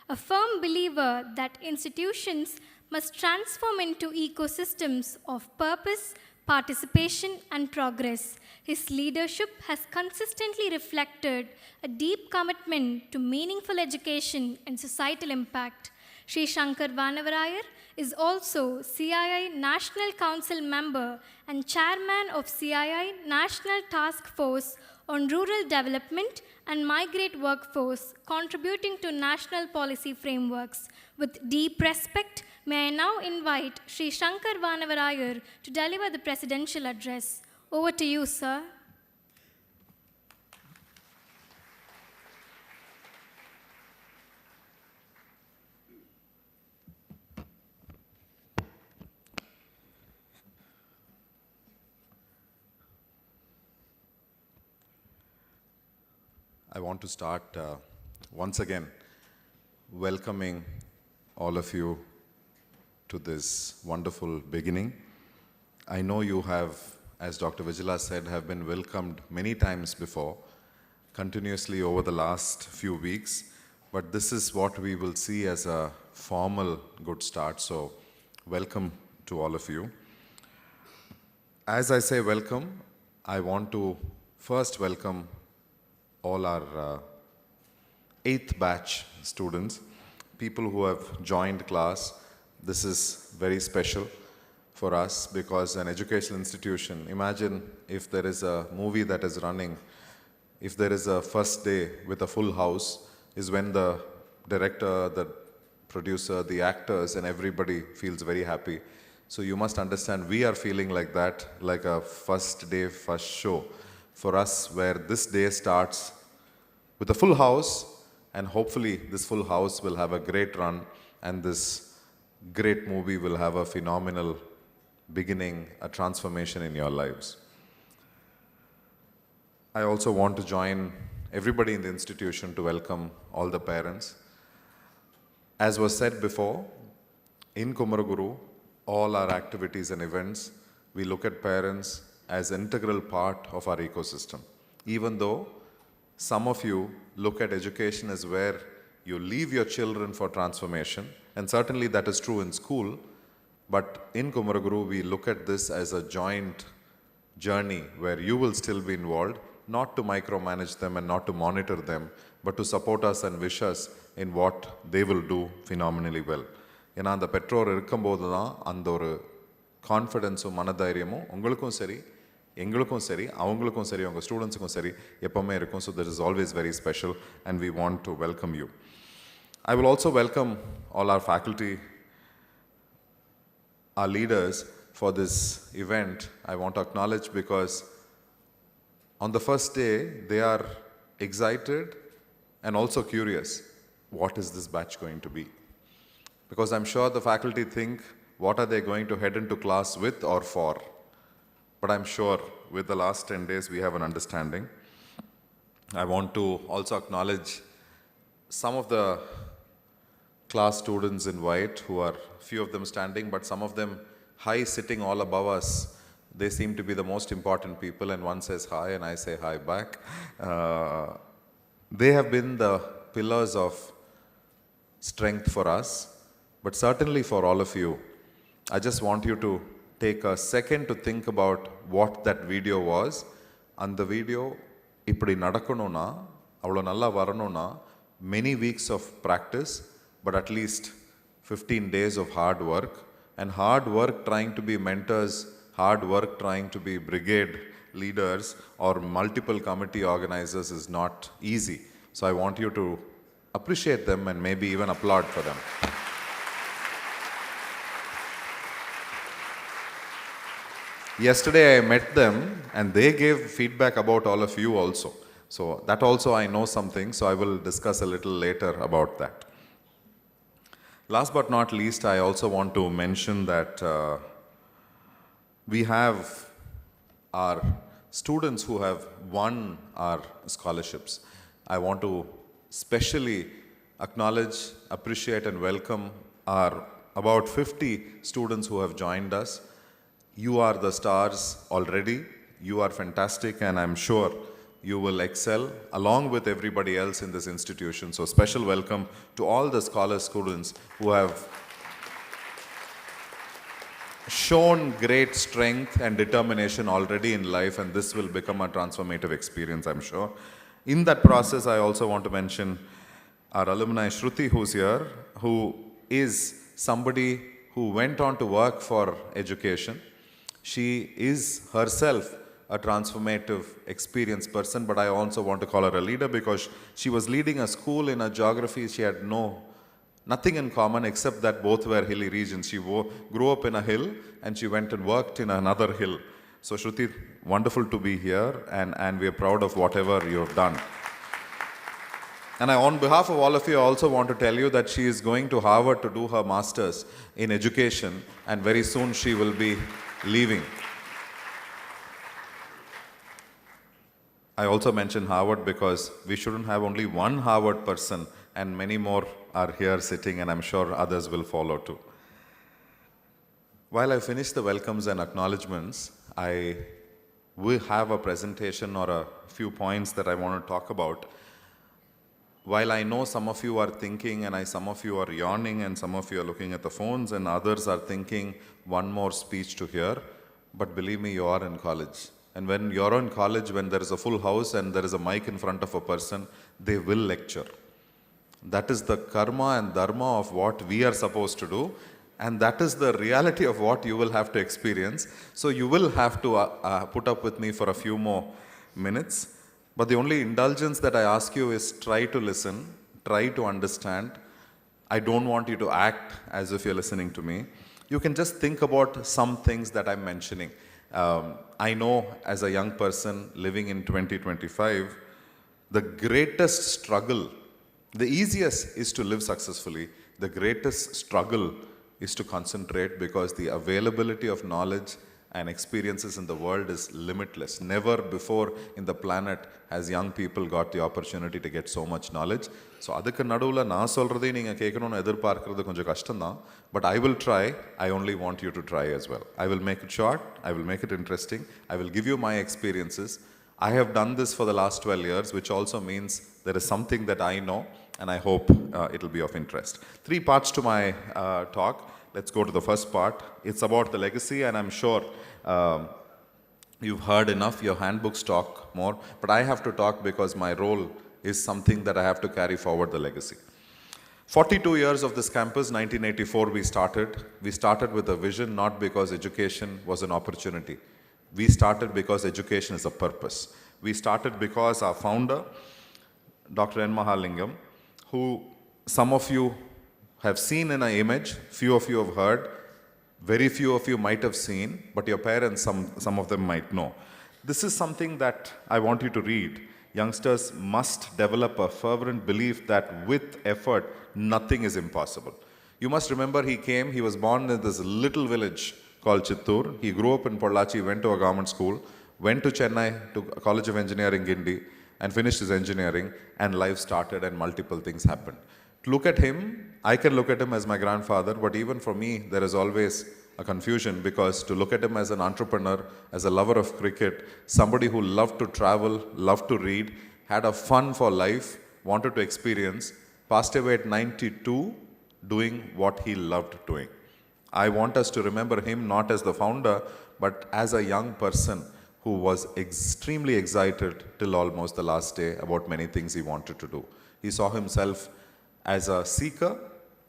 a firm believer that institutions must transform into ecosystems of purpose, participation, and progress. His leadership has consistently reflected a deep commitment to meaningful education and societal impact. Sri Shankar Vanavarayar is also CII National Council member and chairman of CII National Task Force on Rural Development and Migrant Workforce, contributing to national policy frameworks. With deep respect, May I now invite Sri Shankar Vanavarayar to deliver the presidential address. Over to you, sir. I want to start once again welcoming all of you to this wonderful beginning. I know you have, as Dr. Vijala said, have been welcomed many times before, continuously over the last few weeks, but this is what we will see as a formal good start, so welcome to all of you. As I say welcome, I want to first welcome all our 8th batch students, people who have joined class. This is very special for us because an educational institution, imagine if there is a movie that is running, if there is a first day with a full house, is when the director, the producer, the actors and everybody feels very happy. So you must understand we are feeling like that, like a first day, first show for us, where this day starts with a full house, and hopefully this full house will have a great run and this great movie will have a phenomenal beginning, a transformation in your lives. I also want to join everybody in the institution to welcome all the parents. As was said before, in Kumaraguru, all our activities and events, we look at parents as an integral part of our ecosystem. Even though some of you look at education as where you leave your children for transformation, and certainly that is true in school, but in Kumaraguru, we look at this as a joint journey where you will still be involved, not to micromanage them and not to monitor them, but to support us and wish us in what they will do phenomenally well. ஏன்னா அந்த பெற்றோர் இருக்கும்போது தான் அந்த ஒரு கான்ஃபிடென்ஸும் மனதைரியமும் உங்களுக்கும் சரி, எங்களுக்கும் சரி, அவங்களுக்கும் சரி, உங்கள் ஸ்டூடெண்ட்ஸுக்கும் சரி எப்பவுமே இருக்கும். So that is always very special and we want to welcome you. I will also welcome all our faculty, our leaders for this event. I want to acknowledge because on the first day they are excited and also curious. What is this batch going to be? Because I'm sure the faculty think, what are they going to head into class with or for? But I'm sure with the last 10 days we have an understanding. I want to also acknowledge some of the class students in white, who are few of them standing, but some of them high, sitting all above us. They seem to be the most important people, and one says hi and I say hi back. They have been the pillars of strength for us. But certainly for all of you, I just want you to take a second to think about what that video was. And the video, இப்படி நடக்கணும்னா, அவ்வளோ நல்லா வரணும்னா, many weeks of practice, but at least 15 days of hard work. And hard work trying to be mentors, hard work trying to be brigade leaders or multiple committee organizers is not easy. So I want you to appreciate them and maybe even applaud for them. Yesterday I met them and they gave feedback about all of you also. So that also I know something, so I will discuss a little later about that. Last but not least, I also want to mention that we have our students who have won our scholarships. I want to specially acknowledge, appreciate and welcome our about 50 students who have joined us. You are the stars already. You are fantastic, and I'm sure you will excel along with everybody else in this institution. So special welcome to all the scholar students who have shown great strength and determination already in life, and this will become a transformative experience, I'm sure. In that process, I also want to mention our alumni Shruti, who's here, who is somebody who went on to work for education. She is herself a transformative, experienced person, but I also want to call her a leader because she was leading a school in a geography she had no Nothing in common except that both were hilly regions. She grew up in a hill and she went and worked in another hill. So Shruti, wonderful to be here, and we are proud of whatever you have done. And on behalf of all of you, I also want to tell you that she is going to Harvard to do her master's in education, and very soon she will be leaving. I also mentioned Harvard because we shouldn't have only one Harvard person, and many more are here sitting, and I'm sure others will follow too. While I finish the welcomes and acknowledgements, I will have a presentation or a few points that I want to talk about. While I know some of you are thinking, and some of you are yawning, and some of you are looking at the phones, and others are thinking one more speech to hear, but believe me, you are in college. And when you're in college, when there is a full house and there is a mic in front of a person, they will lecture. That is the karma and dharma of what we are supposed to do, and that is the reality of what you will have to experience. So you will have to put up with me for a few more minutes. But the only indulgence that I ask you is try to listen, try to understand. I don't want you to act as if you're listening to me. You can just think about some things that I'm mentioning. I know as a young person living in 2025, the greatest struggle, the easiest is to live successfully. The greatest struggle is to concentrate, because the availability of knowledge and experiences in the world is limitless. Never before in the planet has young people got the opportunity to get so much knowledge. So adukku naduvula na solradhe neenga kekkanonu edirpaarkradhu konjam kashtam da, but I will try. I only want you to try as well. I will make it short, I will make it interesting, I will give you my experiences. I have done this for the last 12 years, which also means there is something that I know, and I hope it will be of interest. 3 parts to my talk. Let's go to the first part. It's about the legacy, and I'm sure you've heard enough, your handbooks talk more, but I have to talk because my role is something that I have to carry forward the legacy. 42 years of this campus, 1984 we started. We started with a vision, not because education was an opportunity. We started because education is a purpose. We started because our founder, Dr. N. Mahalingam, who some of you have seen in an image, few of you have heard, very few of you might have seen, but your parents, some of them might know. This is something that I want you to read. Youngsters must develop a fervent belief that with effort, nothing is impossible. You must remember he was born in this little village called Chittoor. He grew up in Pollachi, went to a government school, went to Chennai to College of Engineering, Gindi, and finished his engineering, and life started and multiple things happened. To look at him, I can look at him as my grandfather, but even for me, there is always a confusion, because to look at him as an entrepreneur, as a lover of cricket, somebody who loved to travel, loved to read, had a fun for life, wanted to experience, passed away at 92 doing what he loved doing. I want us to remember him not as the founder, but as a young person who was extremely excited till almost the last day about many things he wanted to do. He saw himself as a seeker,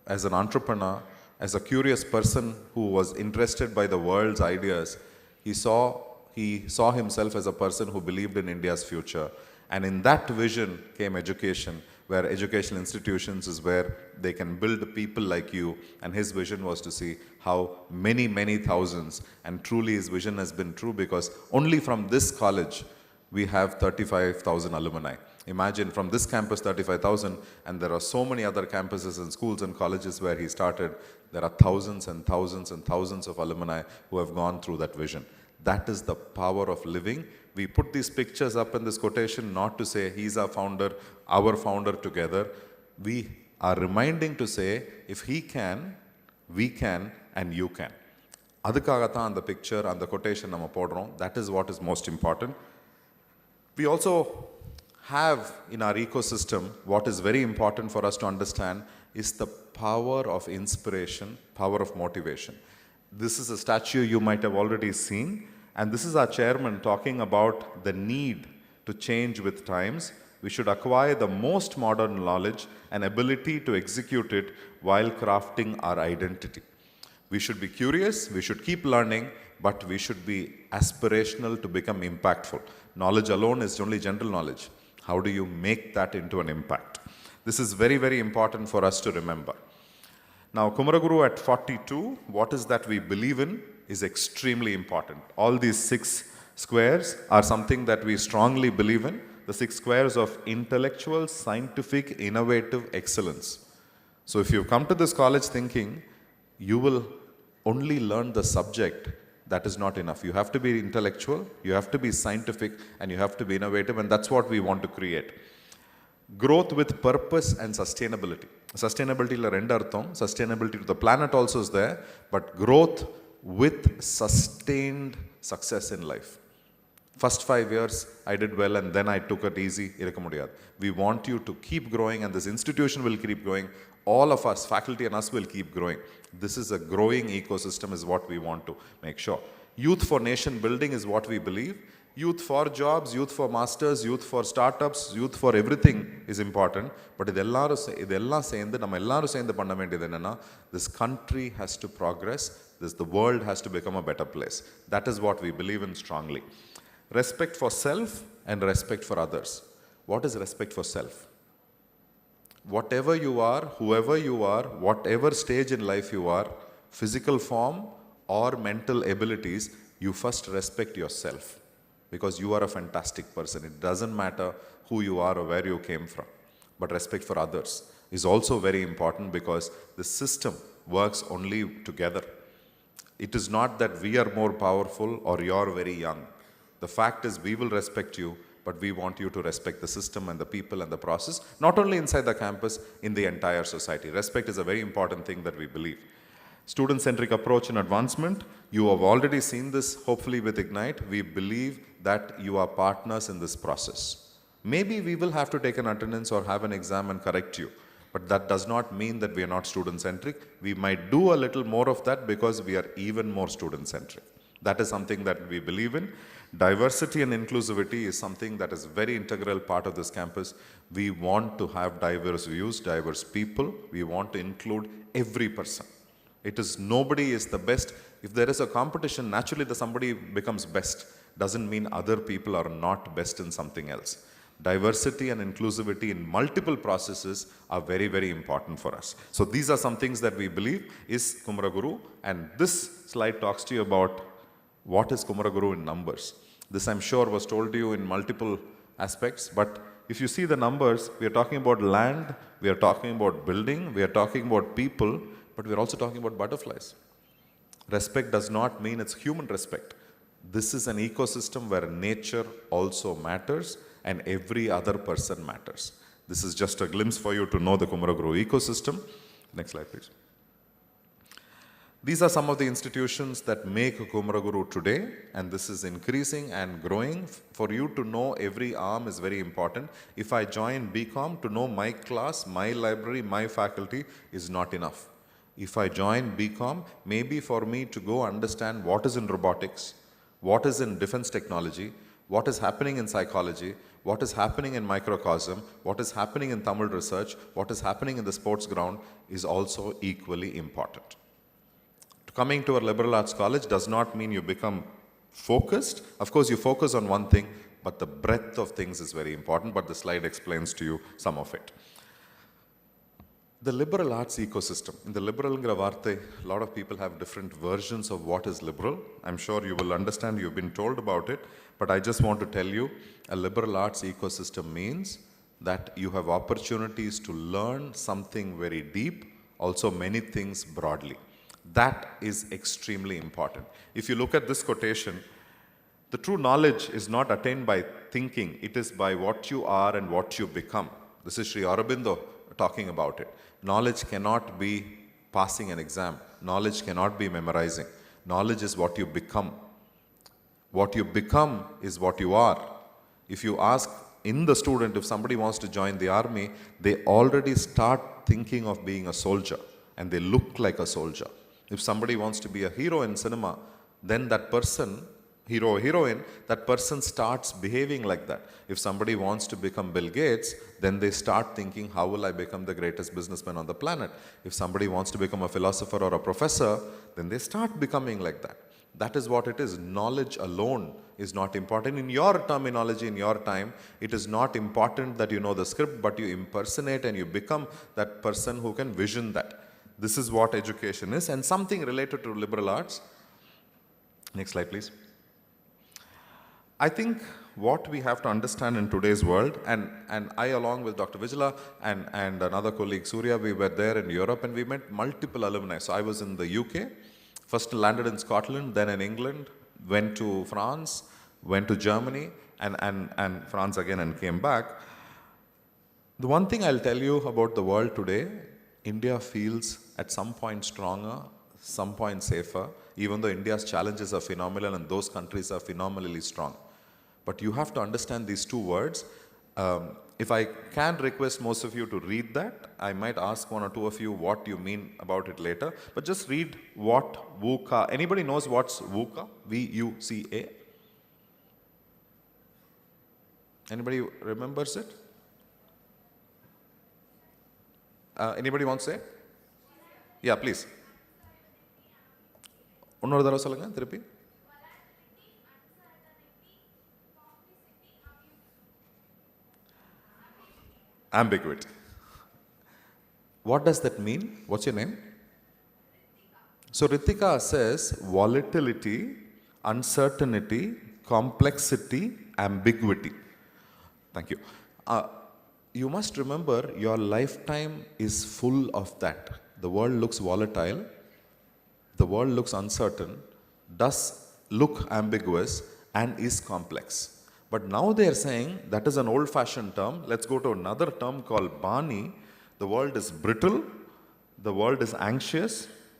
as an entrepreneur, as a curious person who was interested by the world's ideas. He saw himself as a person who believed in India's future. And in that vision came education, where educational institutions is where they can build people like you. And his vision was to see how many, many thousands, and truly his vision has been true, because only from this college we have 35,000 alumni. Imagine from this campus 35,000, and there are so many other campuses and schools and colleges where he started. There are thousands and thousands and thousands of alumni who have gone through that vision. That is the power of living. We put these pictures up in this quotation not to say he's our founder together. We are reminding to say, if he can, we can, and you can. Adukkagathaan the picture and the quotation nama podrom. That is what is most important. We also have in our ecosystem, what is very important for us to understand is the power of inspiration, power of motivation. This is a statue you might have already seen, and this is our chairman talking about the need to change with times. We should acquire the most modern knowledge and ability to execute it while crafting our identity. We should be curious, we should keep learning, but we should be aspirational to become impactful. Knowledge alone is only general knowledge. How do you make that into an impact? This is very, very important for us to remember. Now, Kumaraguru at 42, what is that we believe in is extremely important. All these 6 squares are something that we strongly believe in. The 6 squares of intellectual, scientific, innovative excellence. So if you've come to this college thinking you will only learn the subject, that is not enough. You have to be intellectual, you have to be scientific, and you have to be innovative, and that's what we want to create. Growth with purpose and sustainability. Sustainability la rendu artham. Sustainability to the planet also is there, but growth with sustained success in life. First 5 years, I did well and then I took it easy. We want you to keep growing, and this institution will keep growing. All of us, faculty and us, will keep growing. This is a growing ecosystem is what we want to make sure. Youth for nation building is what we believe. Youth for jobs, youth for masters, youth for startups, youth for everything is important. But this country has to progress. The world has to become a better place. That is what we believe in strongly. Respect for self and respect for others. What is respect for self? Whatever you are, whoever you are, whatever stage in life you are, physical form or mental abilities, you first respect yourself because you are a fantastic person. It doesn't matter who you are or where you came from. But respect for others is also very important because the system works only together. It is not that we are more powerful or you're very young. The fact is we will respect you, but we want you to respect the system and the people and the process, not only inside the campus, in the entire society. Respect is a very important thing that we believe. Student-centric approach and advancement, you have already seen this, hopefully with Ignite. We believe that you are partners in this process. Maybe we will have to take an attendance or have an exam and correct you, but that does not mean that we are not student-centric. We might do a little more of that because we are even more student-centric. That is something that we believe in. Diversity and inclusivity is something that is very integral part of this campus. We want to have diverse views, diverse people. We want to include every person. It is nobody is the best. If there is a competition, naturally the somebody becomes best. Doesn't mean other people are not best in something else. Diversity and inclusivity in multiple processes are very, very important for us. So these are some things that we believe is Kumaraguru, and this slide talks to you about what is Kumaraguru in numbers. This I'm sure was told to you in multiple aspects, but if you see the numbers, we are talking about land, we are talking about building, we are talking about people, but we are also talking about butterflies. Respect does not mean it's human respect. This is an ecosystem where nature also matters and every other person matters. This is just a glimpse for you to know the Kumaraguru ecosystem. Next slide, please. These are some of the institutions that make Kumaraguru today, and this is increasing and growing. For you to know every arm is very important. If I join BCom, to know my class, my library, my faculty is not enough. If I join BCom, maybe for me to go understand what is in robotics, what is in defense technology, what is happening in psychology, what is happening in microcosm, what is happening in Tamil research, what is happening in the sports ground is also equally important. Coming to a liberal arts college does not mean you become focused. Of course, you focus on one thing, but the breadth of things is very important, but the slide explains to you some of it. The liberal arts ecosystem. In the liberal Gravarte, a lot of people have different versions of what is liberal. I'm sure you will understand, you've been told about it, but I just want to tell you, a liberal arts ecosystem means that you have opportunities to learn something very deep, also many things broadly. That is extremely important. If you look at this quotation, the true knowledge is not attained by thinking, it is by what you are and what you become. This is Sri Aurobindo talking about it. Knowledge cannot be passing an exam. Knowledge cannot be memorizing. Knowledge is what you become. What you become is what you are. If you ask in the student, if somebody wants to join the army, they already start thinking of being a soldier and they look like a soldier. If somebody wants to be a hero in cinema, then that person, hero or heroine, that person starts behaving like that. If somebody wants to become Bill Gates, then they start thinking, how will I become the greatest businessman on the planet? If somebody wants to become a philosopher or a professor, then they start becoming like that. That is what it is. Knowledge alone is not important. In your terminology, in your time, it is not important that you know the script, but you impersonate and you become that person who can vision that. this is what education is, and something related to liberal arts. Next slide, please. I think what we have to understand in today's world, and I along with Dr. Vijala and another colleague Surya, we were there in Europe and we met multiple alumni. So I was in the UK, first landed in Scotland, then in England, went to France, went to Germany, and France again and came back. The one thing I'll tell you about the world today, India feels at some point stronger, some point safer, even though India's challenges are phenomenal and those countries are phenomenally strong. But you have to understand these two words. If I can request most of you to read that, I might ask one or two of you what you mean about it later. But just read what VUCA. Anybody knows what's VUCA? V-U-C-A? Anybody remembers it? Anybody wants to say? Yeah, please. இன்னொரு தடவை சொல்லுங்க திருப்பி. Ambiguity. What does that mean? What's your name? So Ritika says volatility, uncertainty, complexity, ambiguity. Thank you. You must remember your lifetime is full of that. The world looks volatile. The world looks uncertain, does look ambiguous, and is complex. But now they are saying that is an old-fashioned term. Let's go to another term called Bani. The world is brittle. The world is anxious.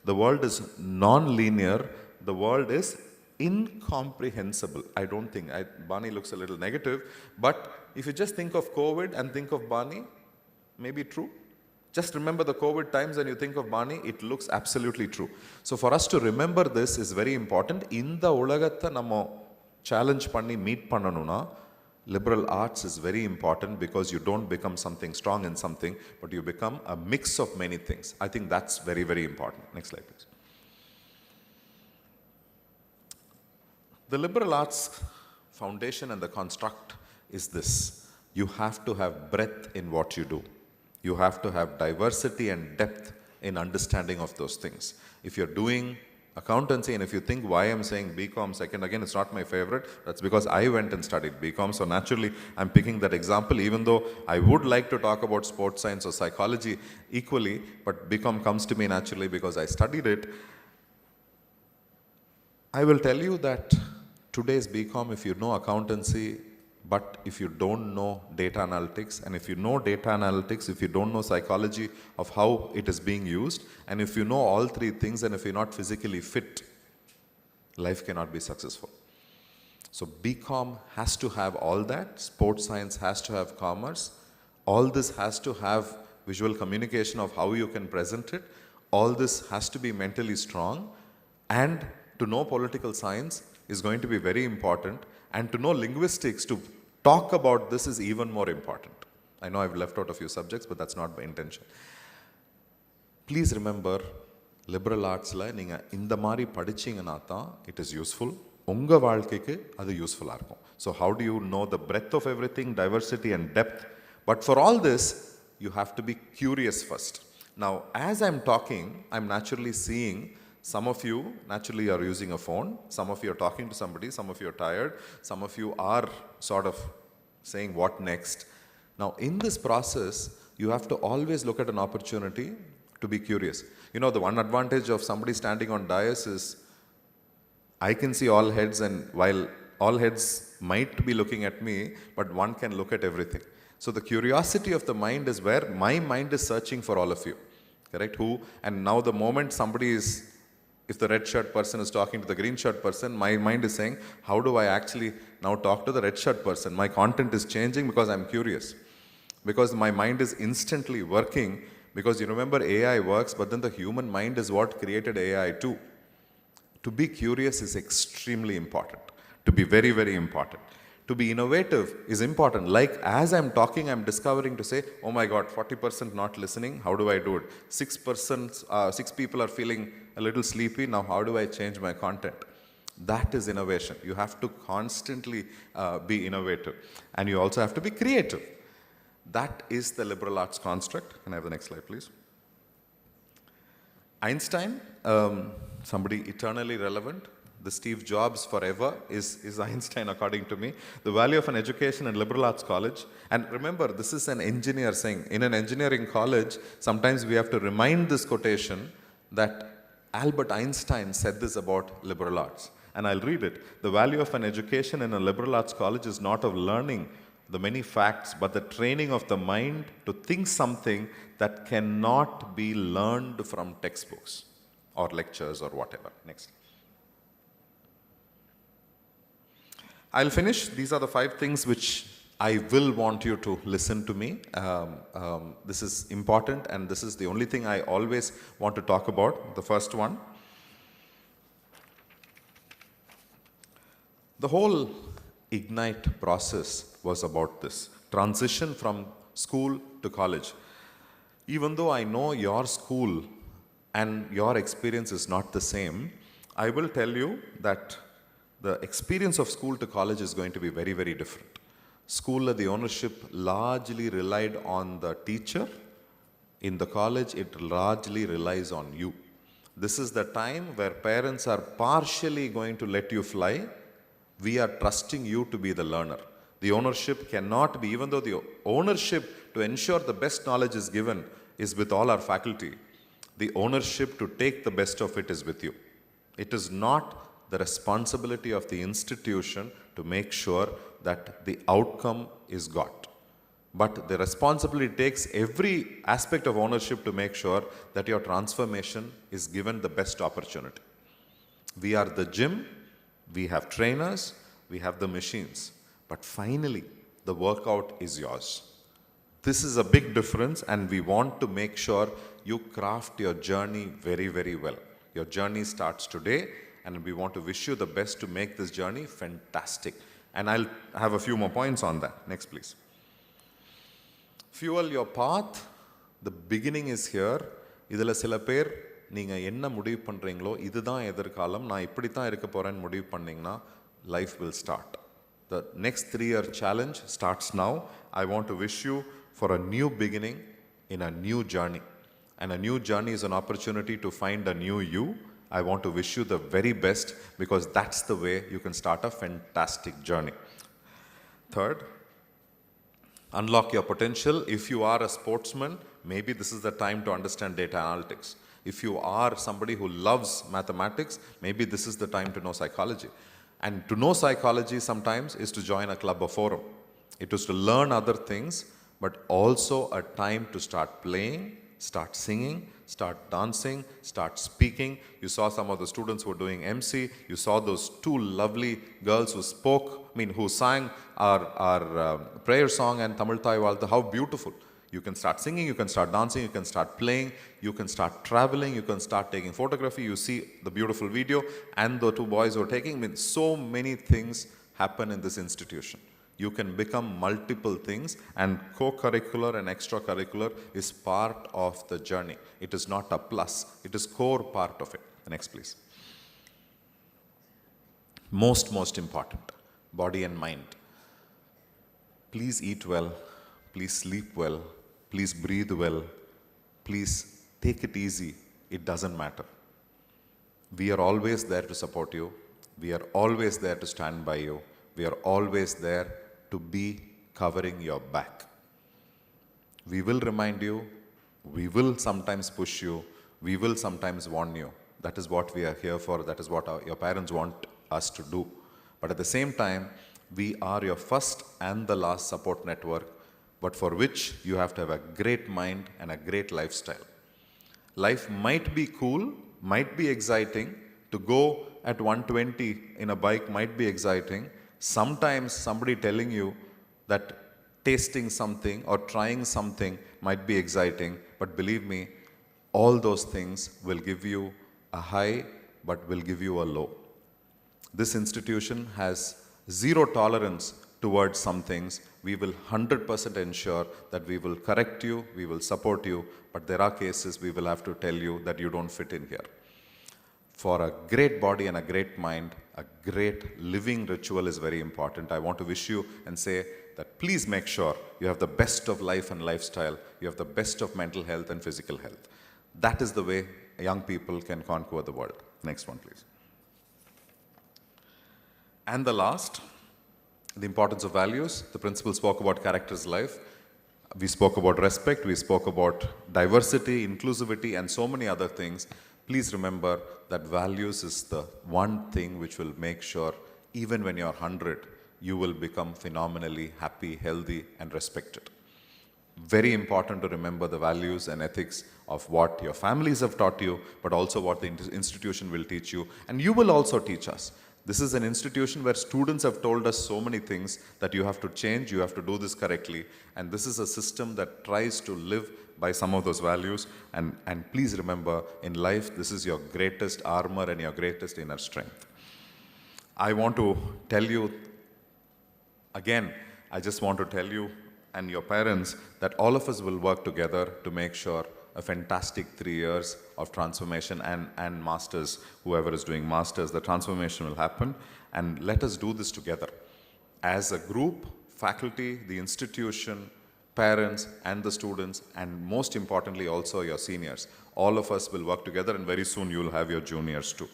The world is non-linear. The world is incomprehensible. I don't think, Bani looks a little negative, but if you just think of COVID and think of Bani, maybe true. Just remember the COVID times and you think of Bani, it looks absolutely true. So for us to remember this is very important. In the ulagatta nammo challenge panni meet pannanuna, liberal arts is very important because you don't become something strong in something, but you become a mix of many things. I think that's very, very important. Next slide, please. The liberal arts foundation and the construct is this. You have to have breadth in what you do. You have to have diversity and depth in understanding of those things. If you're doing accountancy, and if you think why I'm saying BCom second, again, it's not my favorite. That's because I went and studied BCom. So naturally, I'm picking that example, even though I would like to talk about sports science or psychology equally, but BCom comes to me naturally because I studied it. I will tell you that today's BCom, if you know accountancy, but if you don't know data analytics, and if you know data analytics, if you don't know psychology of how it is being used, and if you know all three things, and if you're not physically fit, life cannot be successful. So BCom has to have all that. Sports science has to have commerce. All this has to have visual communication of how you can present it. All this has to be mentally strong. And to know political science is going to be very important. And to know linguistics, to talk about this is even more important. I know I've left out a few subjects, but that's not my intention. Please remember, liberal arts la neenga indha mari padichingana tha it is useful. Unga vaalkaiku adu useful ah irukum. So how do you know the breadth of everything, diversity and depth? But for all this, you have to be curious first. Now, as I'm talking, I'm naturally seeing some of you naturally are using a phone, some of you are talking to somebody, some of you are tired, some of you are sort of saying what next. Now, in this process, you have to always look at an opportunity to be curious. You know, the one advantage of somebody standing on dais is I can see all heads, and while all heads might be looking at me, but one can look at everything. So the curiosity of the mind is where my mind is searching for all of you, correct? And now the moment somebody is, if the red shirt person is talking to the green shirt person, my mind is saying, how do I actually now talk to the red shirt person? My content is changing because I'm curious. Because my mind is instantly working, because you remember AI works, but then the human mind is what created AI too. To be curious is extremely important. To be very, very important. To be innovative is important. Like as I'm talking, I'm discovering to say, oh my God, 40% not listening, how do I do it? 6 people are feeling a little sleepy, now how do I change my content? That is innovation. You have to constantly be innovative. And you also have to be creative. That is the liberal arts construct. Can I have the next slide, please? Einstein, somebody eternally relevant. The Steve Jobs forever is Einstein, according to me. The value of an education in liberal arts college. And remember, this is an engineer saying, in an engineering college, sometimes we have to remind this quotation that Albert Einstein said this about liberal arts. And I'll read it. The value of an education in a liberal arts college is not of learning the many facts, but the training of the mind to think something that cannot be learned from textbooks or lectures or whatever. Next. I'll finish. These are the 5 things which I will want you to listen to me. This is important, and this is the only thing I always want to talk about. The first one. The whole Ignite process was about this. Transition from school to college. Even though I know your school and your experience is not the same, I will tell you that the experience of school to college is going to be very, very different. School, the ownership largely relied on the teacher. In the college, it largely relies on you. This is the time where parents are partially going to let you fly. We are trusting you to be the learner. The ownership cannot be, even though the ownership to ensure the best knowledge is given is with all our faculty, the ownership to take the best of it is with you. It is not the responsibility of the institution to make sure that the outcome is got. But the responsibility takes every aspect of ownership to make sure that your transformation is given the best opportunity. We are the gym, we have trainers, we have the machines. But finally, the workout is yours. This is a big difference, and we want to make sure you craft your journey very, very well. Your journey starts today, and we want to wish you the best to make this journey fantastic. And I'll have a few more points on that. Next, please. Fuel your path. The beginning is here. இதில் சில பேர் நீங்கள் என்ன முடிவு பண்ணுறீங்களோ இதுதான் எதிர்காலம், நான் இப்படி தான் இருக்க போகிறேன்னு முடிவு பண்ணிங்கன்னா life will start. The next 3-year challenge starts now. I want to wish you for a new beginning in a new journey. And a new journey is an opportunity to find a new you. I want to wish you the very best, because that's the way you can start a fantastic journey. Third, unlock your potential. If you are a sportsman, maybe this is the time to understand data analytics. If you are somebody who loves mathematics, maybe this is the time to know psychology. And to know psychology sometimes is to join a club or forum. It is to learn other things, but also a time to start playing, start singing, start dancing, start speaking. You saw some of the students who were doing MC. You saw those 2 lovely girls who who sang our prayer song and Tamil Thai Valthu. How beautiful. You can start singing, you can start dancing, you can start playing, you can start traveling, you can start taking photography. You see the beautiful video, and the 2 boys were taking. So many things happen in this institution. You can become multiple things, and co-curricular and extracurricular is part of the journey. It is not a plus, it is core part of it. Next, please. Most important, body and mind. Please eat well, please sleep well, please breathe well, please take it easy. It doesn't matter. We are always there to support you. We are always there to stand by you. We are always there to be covering your back. We will remind you, we will sometimes push you, we will sometimes warn you. That is what we are here for, that is what your parents want us to do. But at the same time, we are your first and the last support network, but for which you have to have a great mind and a great lifestyle. Life might be cool, might be exciting. To go at 120 in a bike might be exciting. Sometimes somebody telling you that tasting something or trying something might be exciting, but believe me, all those things will give you a high, but will give you a low. This institution has zero tolerance towards some things. We will 100% ensure that we will correct you, we will support you, but there are cases we will have to tell you that you don't fit in here. For a great body and a great mind, a great living ritual is very important. I want to wish you and say that please make sure you have the best of life and lifestyle, you have the best of mental health and physical health. That is the way young people can conquer the world. Next one, please. And the last, the importance of values. The principal spoke about character's life. We spoke about respect. We spoke about diversity, inclusivity, and so many other things. Please remember that values is the one thing which will make sure even when you're 100, you will become phenomenally happy, healthy, and respected. Very important to remember the values and ethics of what your families have taught you, but also what the institution will teach you, and you will also teach us. This is an institution where students have told us so many things that you have to change, you have to do this correctly, and this is a system that tries to live by some of those values, and please remember, in life, this is your greatest armor and your greatest inner strength. I want to tell you, again, I just want to tell you and your parents that all of us will work together to make sure a fantastic 3 years of transformation and masters, whoever is doing masters, the transformation will happen, and let us do this together. As a group, faculty, the institution, parents and the students, and most importantly also your seniors, all of us will work together, and very soon you will have your juniors too.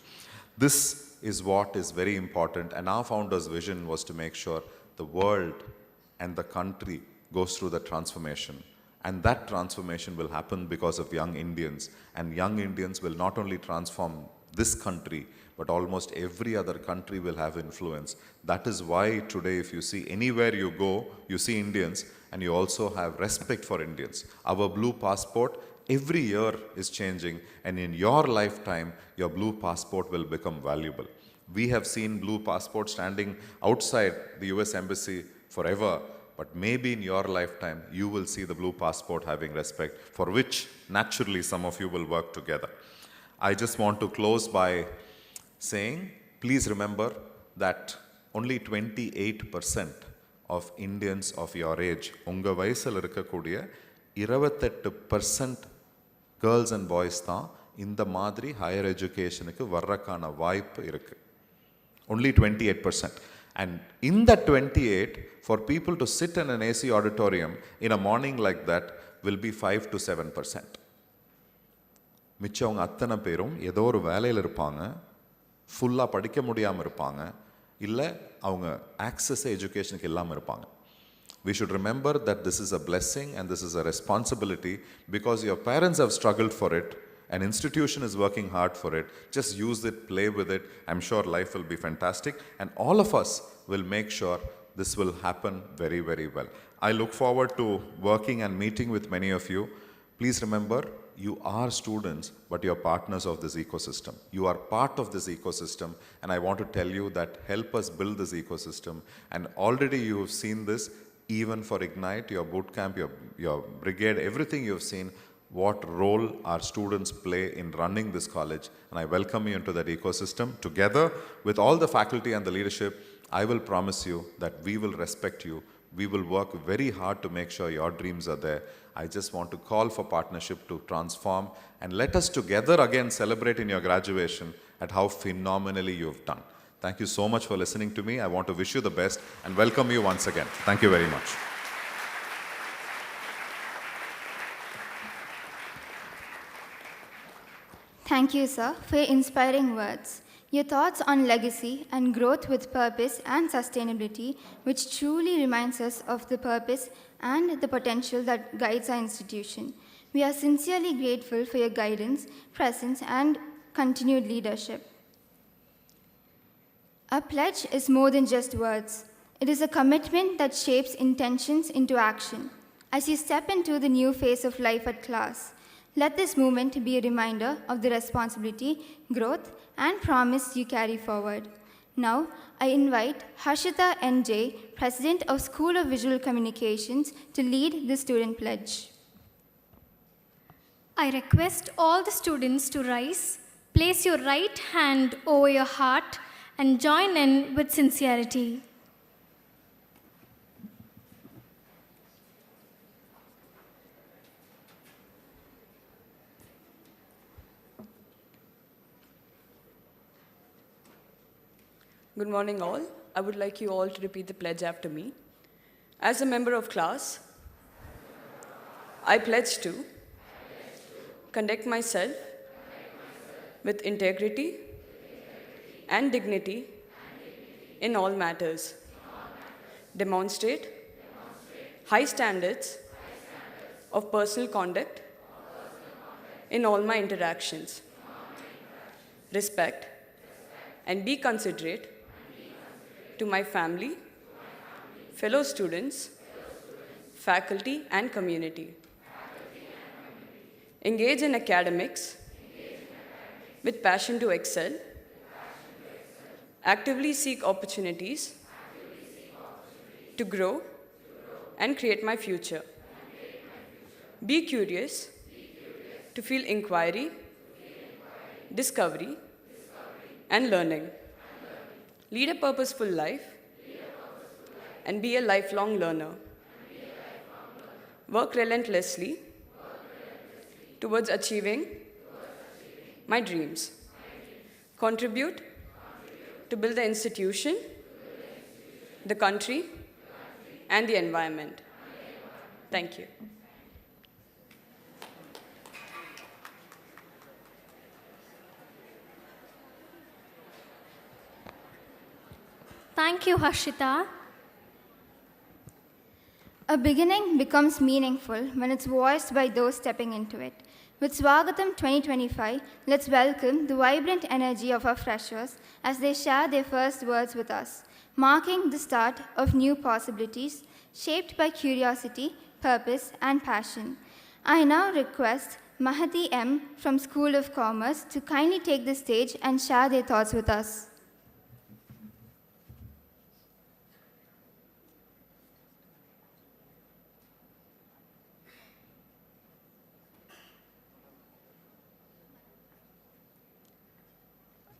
This is what is very important, and our founder's vision was to make sure the world and the country goes through the transformation. And that transformation will happen because of young Indians. And young Indians will not only transform this country, but almost every other country will have influence. That is why today, if you see anywhere you go, you see Indians, and you also have respect for Indians. Our blue passport every year is changing, and in your lifetime, your blue passport will become valuable. We have seen blue passports standing outside the US Embassy forever, but maybe in your lifetime, you will see the blue passport having respect, for which naturally some of you will work together. I just want to close by saying, please remember that only 28% of Indians of your age, unga vayasal irukkakoodiya 28% girls and boys thaan இந்த மாதிரி higher educationக்கு வர்றக்கான வாய்ப்பு இருக்கு. Only 28%. And in that 28, for people to sit in an AC auditorium in a morning like that will be 5 to 7%. மிச்சவங்க அத்தனை பேரும் ஏதோ ஒரு வேலையில் இருப்பாங்க, ஃபுல்லாக படிக்க முடியாமல் இருப்பாங்க, இல்லை அவங்க ஆக்சஸ் எஜுகேஷனுக்கு இல்லாமல் இருப்பாங்க. We should remember that this is a blessing and this is a responsibility because your parents have struggled for it. An institution is working hard for it. Just use it, play with it. I'm sure life will be fantastic. And all of us will make sure this will happen very, very well. I look forward to working and meeting with many of you. Please remember, you are students, but you're partners of this ecosystem. You are part of this ecosystem. And I want to tell you that help us build this ecosystem. And already you have seen this, even for Ignite, your boot camp, your brigade, everything you've seen, what role our students play in running this college. And I welcome you into that ecosystem. Together with all the faculty and the leadership, I will promise you that we will respect you. We will work very hard to make sure your dreams are there. I just want to call for partnership to transform, and let us together again celebrate in your graduation at how phenomenally you've done. Thank you so much for listening to me. I want to wish you the best and welcome you once again. Thank you very much. Thank you, sir, for your inspiring words. Your thoughts on legacy and growth with purpose and sustainability, which truly reminds us of the purpose and the potential that guides our institution. We are sincerely grateful for your guidance, presence, and continued leadership. A pledge is more than just words. It is a commitment that shapes intentions into action. As you step into the new phase of life at KCLAS, let this moment be a reminder of the responsibility, growth, and promise you carry forward. Now, I invite Harshita N.J., President of School of Visual Communications, to lead the student pledge. I request all the students to rise, place your right hand over your heart, and join in with sincerity. Good morning, all. I would like you all to repeat the pledge after me. As a member of class, I pledge to conduct myself with integrity and dignity in all matters. Demonstrate high standards of personal conduct in all my interactions. Respect and be considerate to my family, fellow students, faculty, and community. Engage in academics with passion to excel. Actively seek opportunities to grow and create my future. Be curious to feel inquiry, discovery, and learning. Lead a purposeful life and be a lifelong learner. Work relentlessly towards achieving my dreams. Contribute to build the institution, the country, and the environment. Thank you. Thank you, Harshita. A beginning becomes meaningful when it's voiced by those stepping into it. With Swagatham 2025, let's welcome the vibrant energy of our freshers as they share their first words with us, marking the start of new possibilities shaped by curiosity, purpose, and passion. I now request Mahati M. from School of Commerce to kindly take the stage and share their thoughts with us.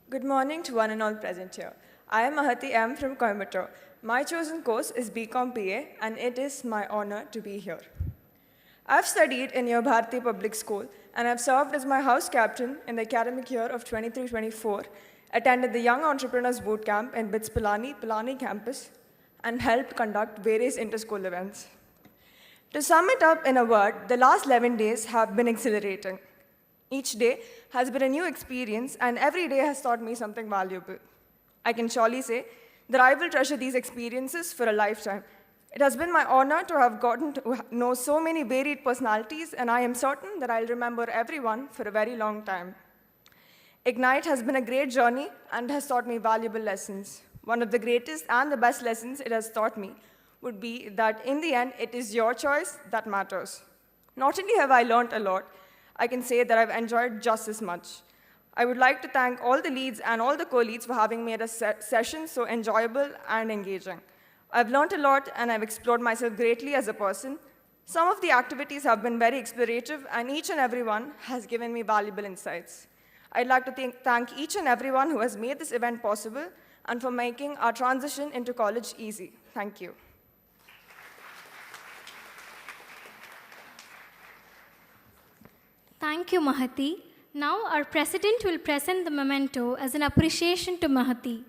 Good morning to one and all present here. I am Mahati M. from Coimbatore. My chosen course is BCom PA, and it is my honor to be here. I've studied in your Bharati Public School, and I've served as my house captain in the academic year of 23-24, attended the Young Entrepreneurs Boot Camp in BITS Pilani campus, and helped conduct various inter-school events. To sum it up in a word, the last 11 days have been exhilarating. Each day has been a new experience, and every day has taught me something valuable. I can surely say that I will treasure these experiences for a lifetime. It has been my honor to have gotten to know so many varied personalities, and I am certain that I'll remember everyone for a very long time. Ignite has been a great journey and has taught me valuable lessons. One of the greatest and the best lessons it has taught me would be that in the end, it is your choice that matters. Not only have I learned a lot, I can say that I've enjoyed just as much. I would like to thank all the leads and all the co-leads for having made a session so enjoyable and engaging. I've learned a lot and I've explored myself greatly as a person. Some of the activities have been very explorative, and each and every one has given me valuable insights. I'd like to thank each and everyone who has made this event possible and for making our transition into college easy. Thank you. Thank you, Mahati. Now our president will present the memento as an appreciation to Mahati.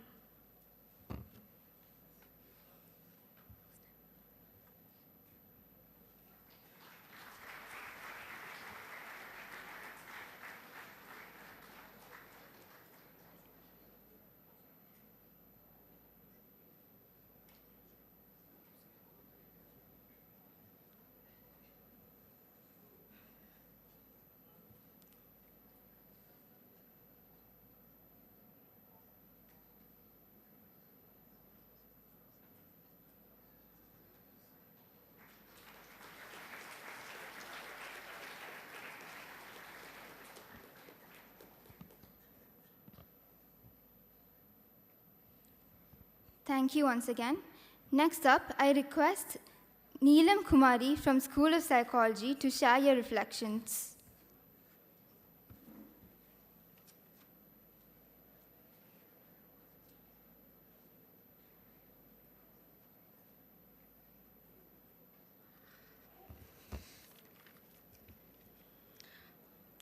Thank you once again. Next up, I request Neelam Kumari from School of Psychology to share your reflections.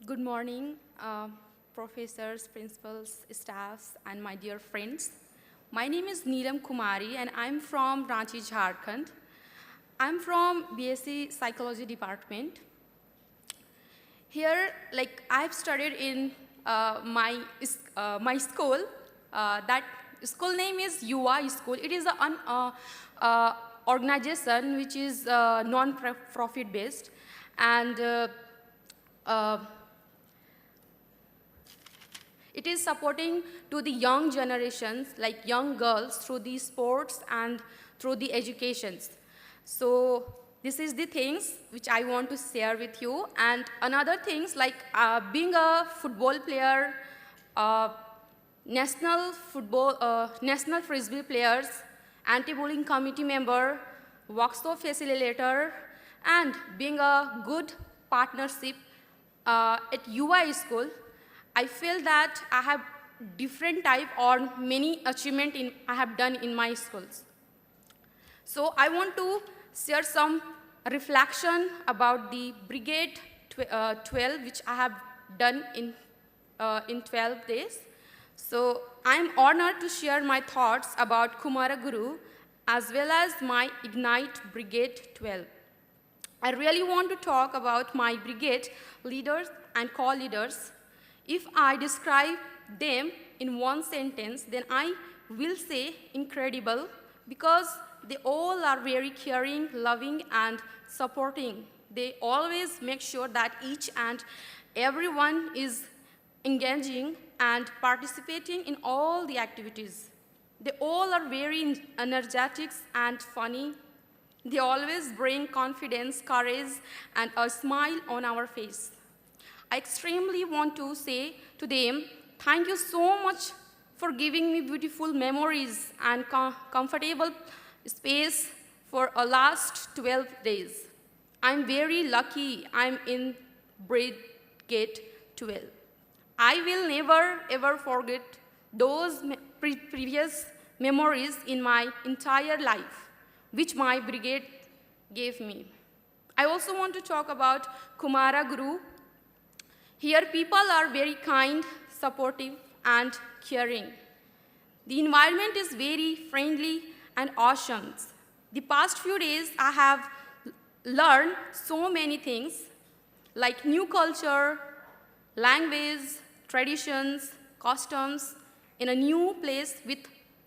Good morning, professors, principals, staffs, and my dear friends. My name is Neelam Kumari, and I'm from Ranchi, Jharkhand. I'm from BSc Psychology department. Here, I've studied in my school. That school name is UI School. It is an organization which is non-profit based, and it is supporting to the young generations, like young girls, through the sports and through the educations. So this is the things which I want to share with you. And another things like being a football player, national frisbee players, anti-bullying committee member, workshop facilitator, and being a good partnership at UI School. I feel that I have different type or many achievement I have done in my schools. So I want to share some reflection about the Brigade 12, which I have done in 12 days. So I am honored to share my thoughts about Kumara Guru as well as my Ignite Brigade 12. I really want to talk about my brigade leaders and co-leaders. If I describe them in one sentence, then I will say incredible, because they all are very caring, loving, and supporting. They always make sure that each and everyone is engaging and participating in all the activities. They all are very energetic and funny. They always bring confidence, courage, and a smile on our face. I extremely want to say to them, thank you so much for giving me beautiful memories and comfortable space for the last 12 days. I'm very lucky I'm in Brigade 12. I will never ever forget those previous memories in my entire life, which my brigade gave me. I also want to talk about Kumara Guru. Here people are very kind, supportive, and caring. The environment is very friendly and awesome. The past few days I have learned so many things like new culture, language, traditions, customs in a new place with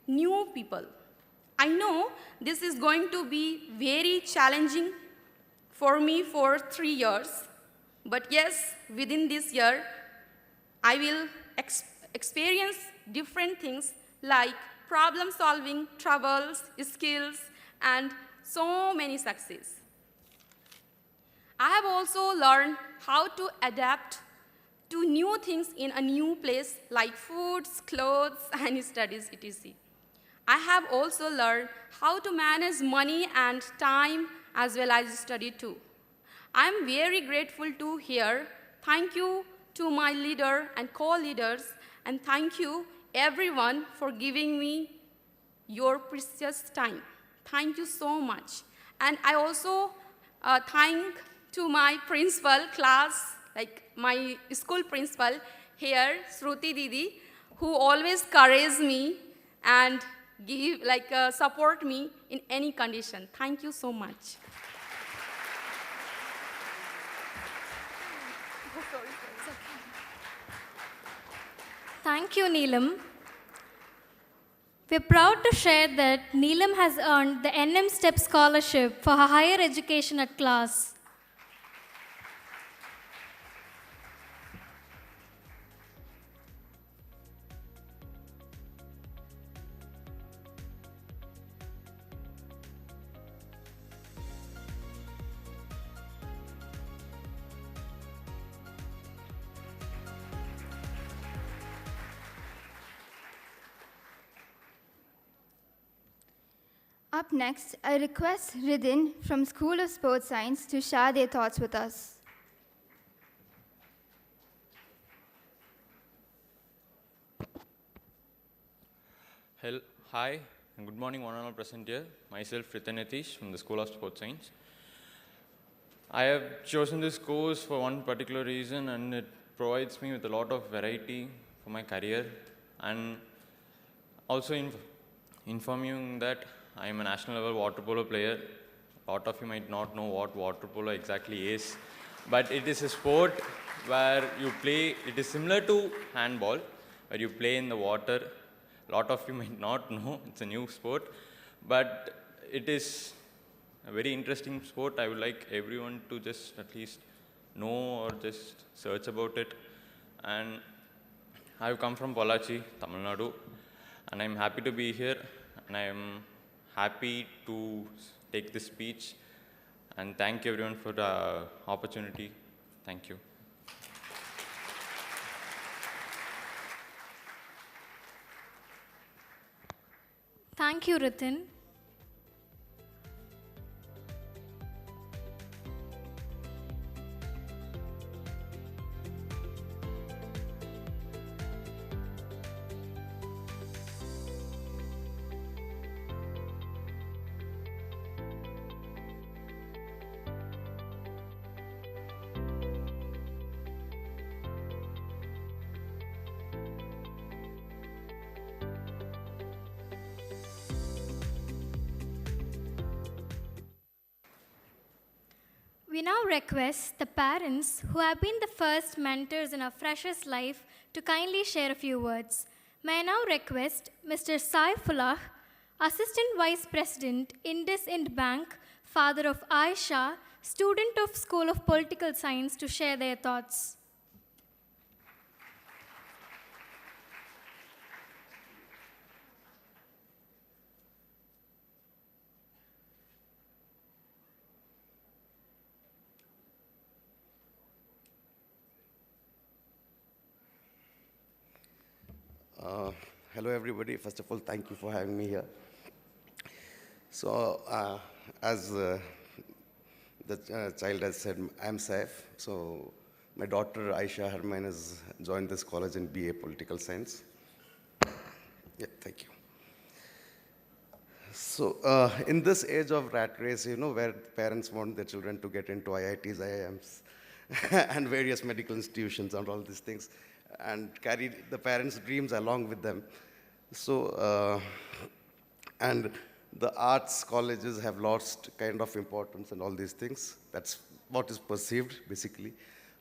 new people. I know this is going to be very challenging for me for 3 years, but yes, within this year, I will experience different things like problem solving, troubles, skills, and so many success. I have also learned how to adapt to new things in a new place like foods, clothes, and studies, etc. I have also learned how to manage money and time as well as study too. I am very grateful to hear. Thank you to my leader and co-leaders, and thank you everyone for giving me your precious time. Thank you so much. And I also thank to my principal class, like my school principal here, Shruti Didi, who always encourages me and support me in any condition. Thank you so much. Thank you, Neelam. We're proud to share that Neelam has earned the NM STEP Scholarship for her higher education at KCLAS. Up next, I request Ridin from School of Sports Science to share their thoughts with us. Hi, and good morning, one and all present here. Myself, Ridin Nitish from the School of Sports Science. I have chosen this course for one particular reason, and it provides me with a lot of variety for my career, and also inform you that I am a national level water polo player. A lot of you might not know what water polo exactly is, but it is a sport where you play. It is similar to handball, where you play in the water. A lot of you might not know, it's a new sport, but it is a very interesting sport. I would like everyone to just at least know or just search about it. And I've come from Pollachi, Tamil Nadu, and I'm happy to be here, and I'm happy to take this speech, and thank everyone for the opportunity. Thank you. Thank you, Ritin. We now request the parents who have been the first mentors in our freshers' life to kindly share a few words. May I now request Mr. Saifullah, Assistant Vice President, IndusInd Bank, father of Aisha, student of School of Political Science, to share their thoughts. Hello, everybody. First of all, thank you for having me here. So, as the child has said, I'm Saif. So, my daughter Aisha Herman has joined this college in BA Political Science. Yeah, thank you. So, in this age of rat race, where parents want their children to get into IITs, IIMs, and various medical institutions and all these things, and carry the parents' dreams along with them. So, and the arts colleges have lost kind of importance and all these things. That's what is perceived, basically.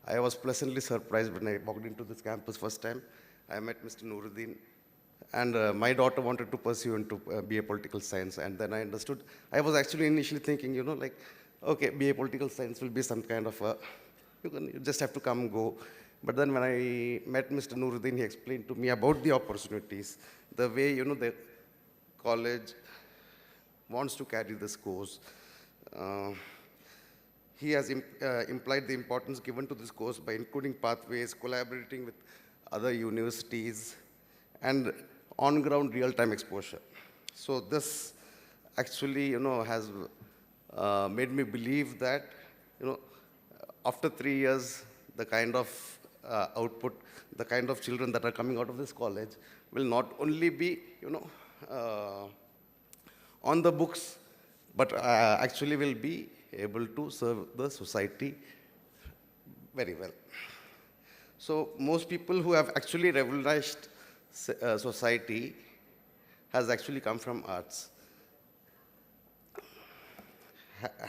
I was pleasantly surprised when I walked into this campus first time. I met Mr. Nuruddin, and my daughter wanted to pursue into BA Political Science, and then I understood. I was actually initially thinking, like, okay, BA Political Science will be some kind of a, you just have to come and go. But then when I met Mr. Nuruddin, he explained to me about the opportunities, the way, the college wants to carry this course. He has implied the importance given to this course by including pathways, collaborating with other universities, and on-ground real-time exposure. So this actually, has made me believe that, after 3 years, the kind of output, the kind of children that are coming out of this college will not only be, on the books, but actually will be able to serve the society very well. So most people who have actually revolutionized society has actually come from arts.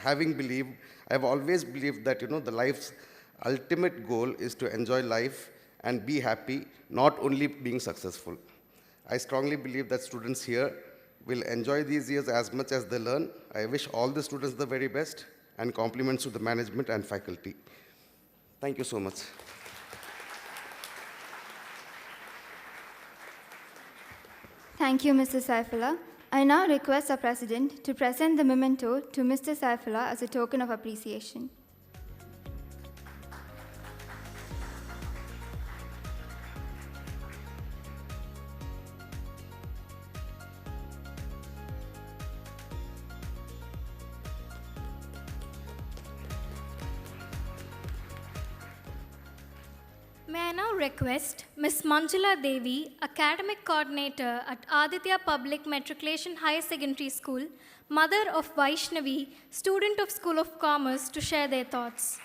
I've always believed that, the life's ultimate goal is to enjoy life and be happy, not only being successful. I strongly believe that students here will enjoy these years as much as they learn. I wish all the students the very best, and compliments to the management and faculty. Thank you so much. Thank you, Mr. Saifullah. I now request our President to present the memento to Mr. Saifullah as a token of appreciation. May I now request Ms. Manjula Devi, Academic Coordinator at Aditya Public Matriculation Higher Secondary School, mother of Vaishnavi, student of School of Commerce, to share their thoughts.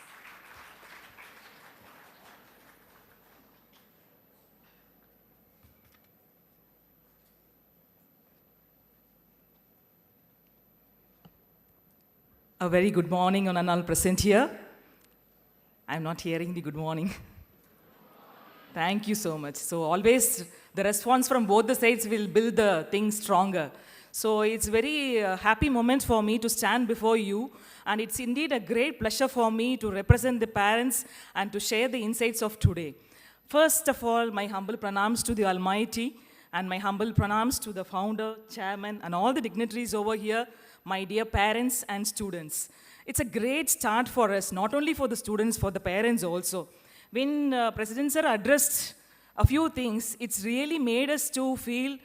A very good morning on an all present here. I'm not hearing the good morning. Thank you so much. So always the response from both the sides will build the thing stronger. So it's very happy moment for me to stand before you, and it's indeed a great pleasure for me to represent the parents and to share the insights of today. First of all, my humble pranams to the Almighty, and my humble pranams to the founder, chairman, and all the dignitaries over here, my dear parents and students. It's a great start for us, not only for the students, for the parents also. When President Sir addressed a few things, it's really made us to feel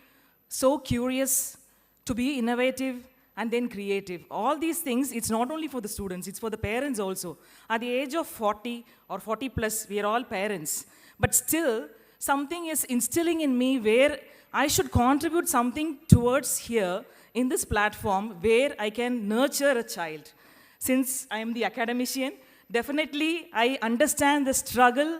so curious, to be innovative, and then creative. All these things, it's not only for the students, it's for the parents also. At the age of 40 or 40 plus, we are all parents. But still, something is instilling in me where I should contribute something towards here in this platform where I can nurture a child. Since I am the academician, definitely I understand the struggle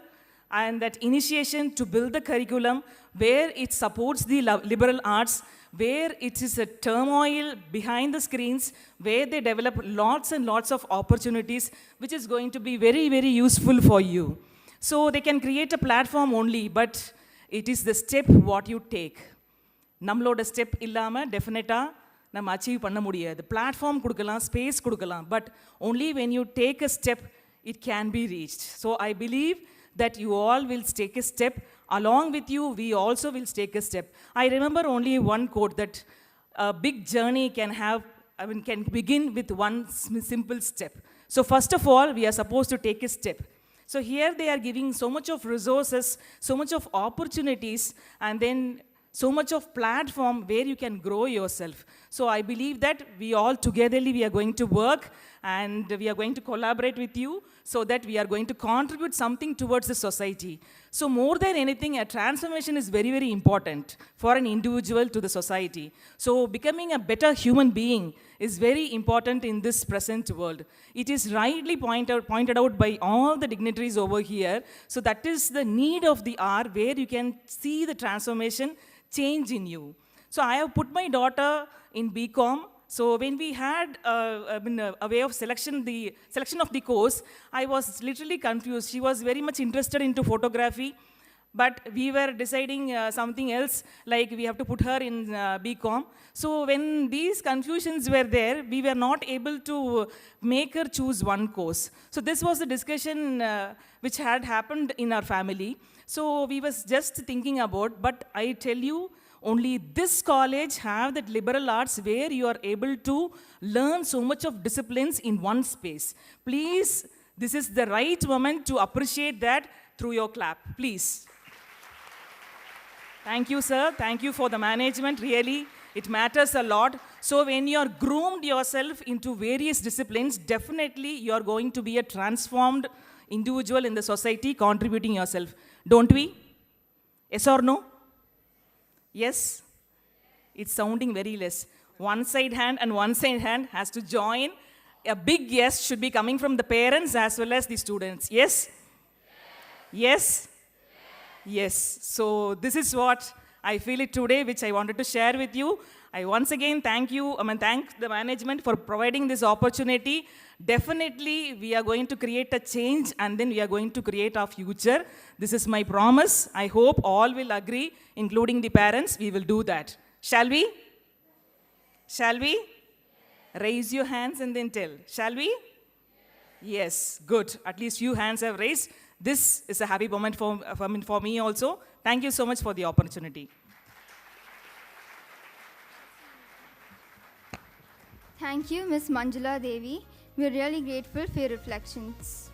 and that initiation to build the curriculum where it supports the liberal arts, where it is a turmoil behind the screens, where they develop lots and lots of opportunities, which is going to be very, very useful for you. So they can create a platform only, but it is the step what you take. நம்மளோட step இல்லாமல் டெஃபினட்டாக நம்ம achieve பண்ண முடியாது. Platform கொடுக்கலாம், space கொடுக்கலாம், but only when you take a step, it can be reached. So I believe that you all will take a step. Along with you, we also will take a step. I remember only one quote that a big journey can begin with one simple step. So first of all, we are supposed to take a step. So here they are giving so much of resources, so much of opportunities, and then so much of platform where you can grow yourself. So I believe that we all togetherly, we are going to work and we are going to collaborate with you so that we are going to contribute something towards the society. So more than anything, a transformation is very, very important for an individual to the society. So becoming a better human being is very important in this present world. It is rightly pointed out by all the dignitaries over here. So that is the need of the hour where you can see the transformation change in you. So I have put my daughter in BCom. So when we had a way of selection of the course, I was literally confused. She was very much interested into photography, but we were deciding something else, like we have to put her in BCom. So when these confusions were there, we were not able to make her choose one course. So this was a discussion which had happened in our family. So we was just thinking about, but I tell you, only this college have that liberal arts where you are able to learn so much of disciplines in one space. Please, this is the right moment to appreciate that through your clap, please. Thank you, sir. Thank you for the management. Really, it matters a lot. So when you are groomed yourself into various disciplines, definitely you are going to be a transformed individual in the society, contributing yourself. Don't we? Yes or no? Yes? It's sounding very less. One side hand and one side hand has to join. A big yes should be coming from the parents as well as the students. Yes? Yes? Yes. So this is what I feel it today, which I wanted to share with you. I once again thank the management for providing this opportunity. Definitely, we are going to create a change and then we are going to create our future. This is my promise. I hope all will agree, including the parents. We will do that. Shall we? Shall we? Raise your hands and then tell. Shall we? Yes, good. At least few hands have raised. This is a happy moment for me also. Thank you so much for the opportunity. Thank you, Ms. Manjula Devi. We are really grateful for your reflections.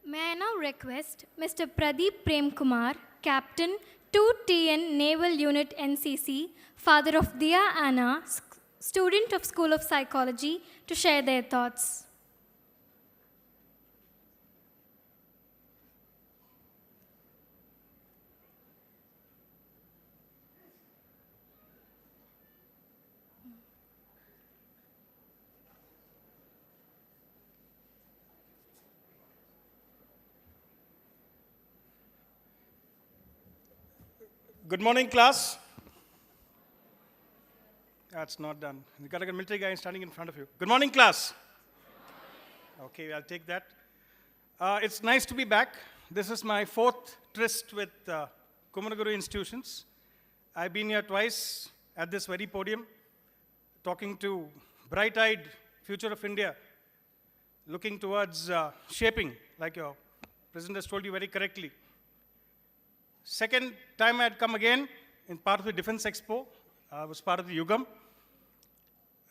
May I now request Mr. Pradeep Prem Kumar, Captain 2TN Naval Unit NCC, father of Dia Anna, student of School of Psychology, to share their thoughts. Good morning, class. That's not done. You got a military guy standing in front of you. Good morning, class. Okay, I'll take that. It's nice to be back. This is my fourth tryst with Kumaraguru institutions. I've been here twice at this very podium, talking to bright-eyed future of India, looking towards shaping, like your president has told you very correctly. Second time I had come again in part of the Defense Expo. I was part of the Yugam.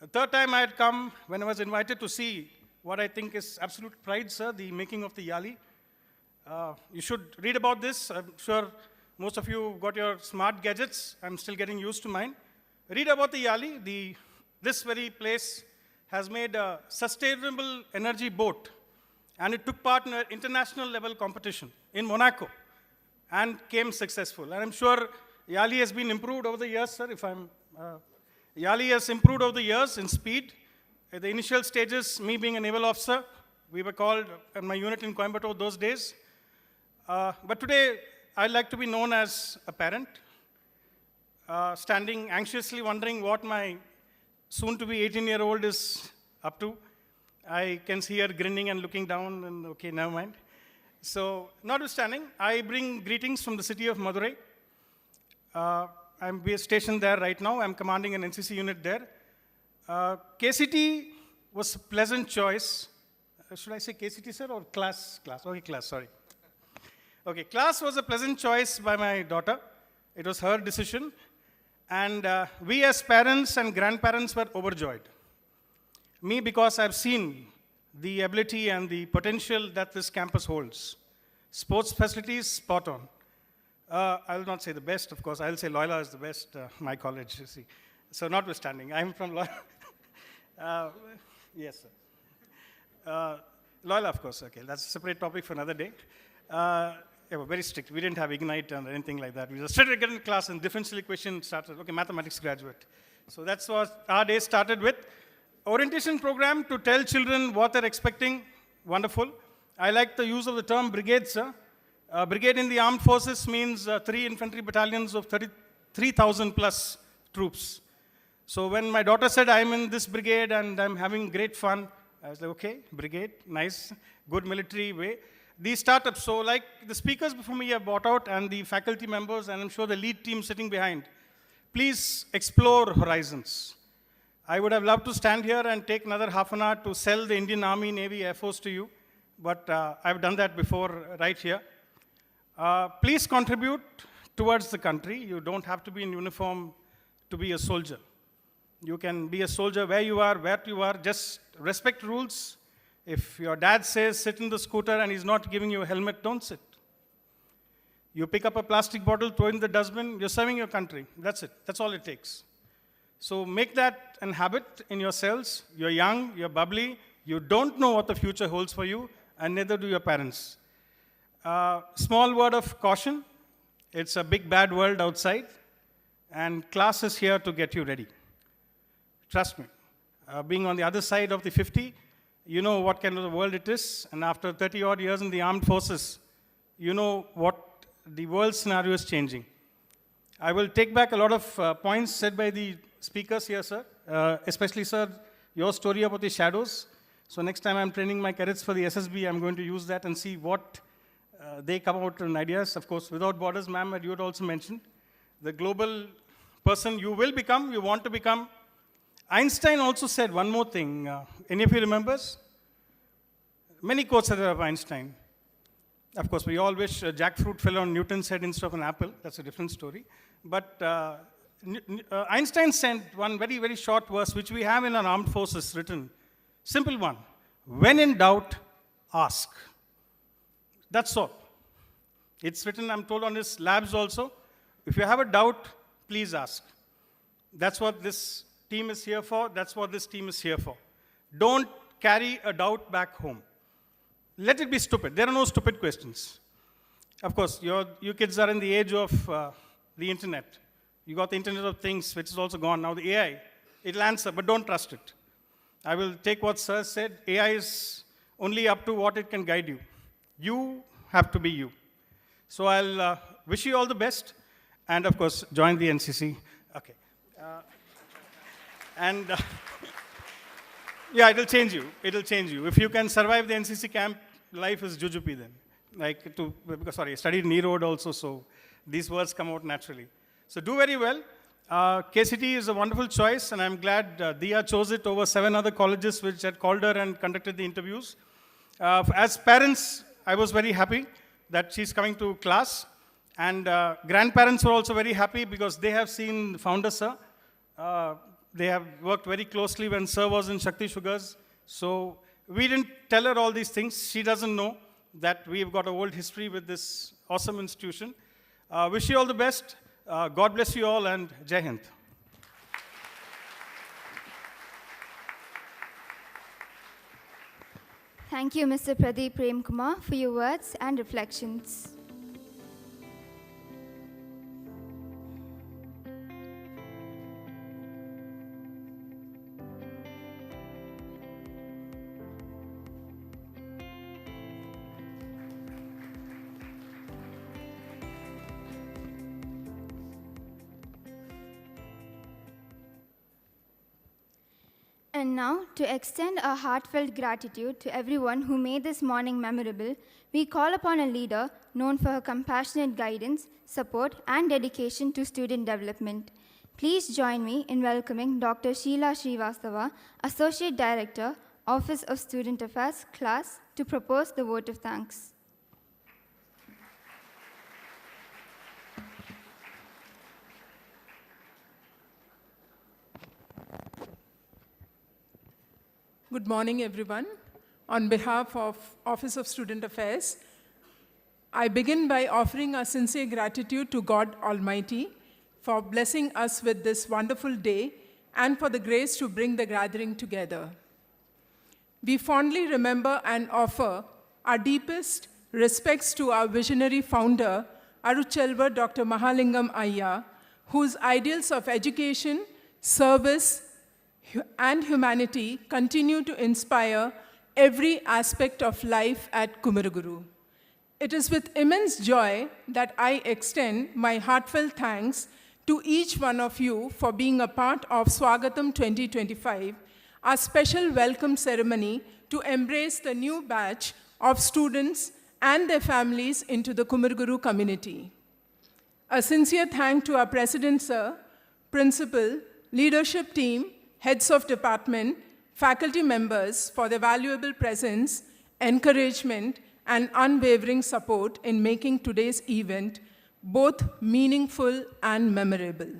The third time I had come when I was invited to see what I think is absolute pride, sir, the making of the Yali. You should read about this. I'm sure most of you got your smart gadgets. I'm still getting used to mine. Read about the Yali. This very place has made a sustainable energy boat, and it took part in an international level competition in Monaco and came successful. And I'm sure Yali has been improved over the years, sir. Yali has improved over the years in speed. At the initial stages, me being a naval officer, we were called in my unit in Coimbatore those days. But today, I'd like to be known as a parent, standing anxiously wondering what my soon-to-be 18-year-old is up to. I can see her grinning and looking down, and okay, never mind. So, notwithstanding, I bring greetings from the city of Madurai. I'm stationed there right now. I'm commanding an NCC unit there. KCT was a pleasant choice. Should I say KCT, sir, or class? Class. Okay, class, sorry. Okay, class was a pleasant choice by my daughter. It was her decision. And we as parents and grandparents were overjoyed. Me, because I've seen the ability and the potential that this campus holds. Sports facilities, spot on. I will not say the best, of course. I will say Loyola is the best, my college, you see. So notwithstanding, I'm from Loyola. Yes, sir. Loyola, of course, okay. That's a separate topic for another day. They were very strict. We didn't have Ignite or anything like that. We just straight get in class and differential equation started. Okay, mathematics graduate. So that's what our day started with. Orientation program to tell children what they're expecting. Wonderful. I like the use of the term brigade, sir. Brigade in the armed forces means 3 infantry battalions of 33,000 plus troops. So when my daughter said, I'm in this brigade and I'm having great fun, I was like, okay, brigade, nice, good military way. These startups, so like the speakers before me have brought out and the faculty members, and I'm sure the lead team sitting behind, please explore horizons. I would have loved to stand here and take another half an hour to sell the Indian Army, Navy, Air Force to you, but I've done that before right here. Please contribute towards the country. You don't have to be in uniform to be a soldier. You can be a soldier where you are, just respect rules. If your dad says sit in the scooter and he's not giving you a helmet, don't sit. You pick up a plastic bottle, throw it in the dustbin, you're serving your country. That's it. That's all it takes. So make that a habit in yourselves. You're young, you're bubbly, you don't know what the future holds for you, and neither do your parents. Small word of caution. It's a big bad world outside, and class is here to get you ready. Trust me. Being on the other side of the 50, you know what kind of the world it is, and after 30 odd years in the armed forces, you know what the world scenario is changing. I will take back a lot of points said by the speakers here, sir, especially, sir, your story about the shadows. So next time I'm training my cadets for the SSB, I'm going to use that and see what they come out with ideas. Of course, without borders, ma'am, you had also mentioned, the global person you will become, you want to become. Einstein also said one more thing. Any of you remembers? Many quotes are there of Einstein. Of course, we all wish a jackfruit fell on Newton's head instead of an apple. That's a different story. But Einstein sent one very, very short verse, which we have in our armed forces written. Simple one. When in doubt, ask. That's all. It's written, I'm told, on his labs also. If you have a doubt, please ask. That's what this team is here for. That's what this team is here for. Don't carry a doubt back home. Let it be stupid. There are no stupid questions. Of course, you kids are in the age of the internet. You got the Internet of Things, which is also gone. Now the AI, it'll answer, but don't trust it. I will take what Sir said. AI is only up to what it can guide you. You have to be you. So I'll wish you all the best. and of course, join the NCC. Okay. And yeah, it'll change you. It'll change you. If you can survive the NCC camp, life is jujupi then. I studied Knee Road also, so these words come out naturally. So do very well. KCT is a wonderful choice, and I'm glad Diya chose it over 7 other colleges which had called her and conducted the interviews. As parents, I was very happy that she's coming to class. And grandparents were also very happy because they have seen founder sir. They have worked very closely when sir was in Shakti Sugars. So we didn't tell her all these things. She doesn't know that we've got a old history with this awesome institution. Wish you all the best. God bless you all, and Jai Hind. Thank you, Mr. Pradeep Prem Kumar, for your words and reflections. And now, to extend our heartfelt gratitude to everyone who made this morning memorable, we call upon a leader known for her compassionate guidance, support, and dedication to student development. Please join me in welcoming Dr. Sheila Srivastava, Associate Director, Office of Student Affairs, KCLAS, to propose the vote of thanks. Good morning, everyone. On behalf of Office of Student Affairs, I begin by offering our sincere gratitude to God Almighty for blessing us with this wonderful day and for the grace to bring the gathering together. We fondly remember and offer our deepest respects to our visionary founder, Aruchelvar Dr. Mahalingam Ayya, whose ideals of education, service, and humanity continue to inspire every aspect of life at Kumaraguru. It is with immense joy that I extend my heartfelt thanks to each one of you for being a part of Swagatham 2025, our special welcome ceremony to embrace the new batch of students and their families into the Kumaraguru community. A sincere thank to our President Sir, Principal, leadership team, heads of department, faculty members for their valuable presence, encouragement, and unwavering support in making today's event both meaningful and memorable.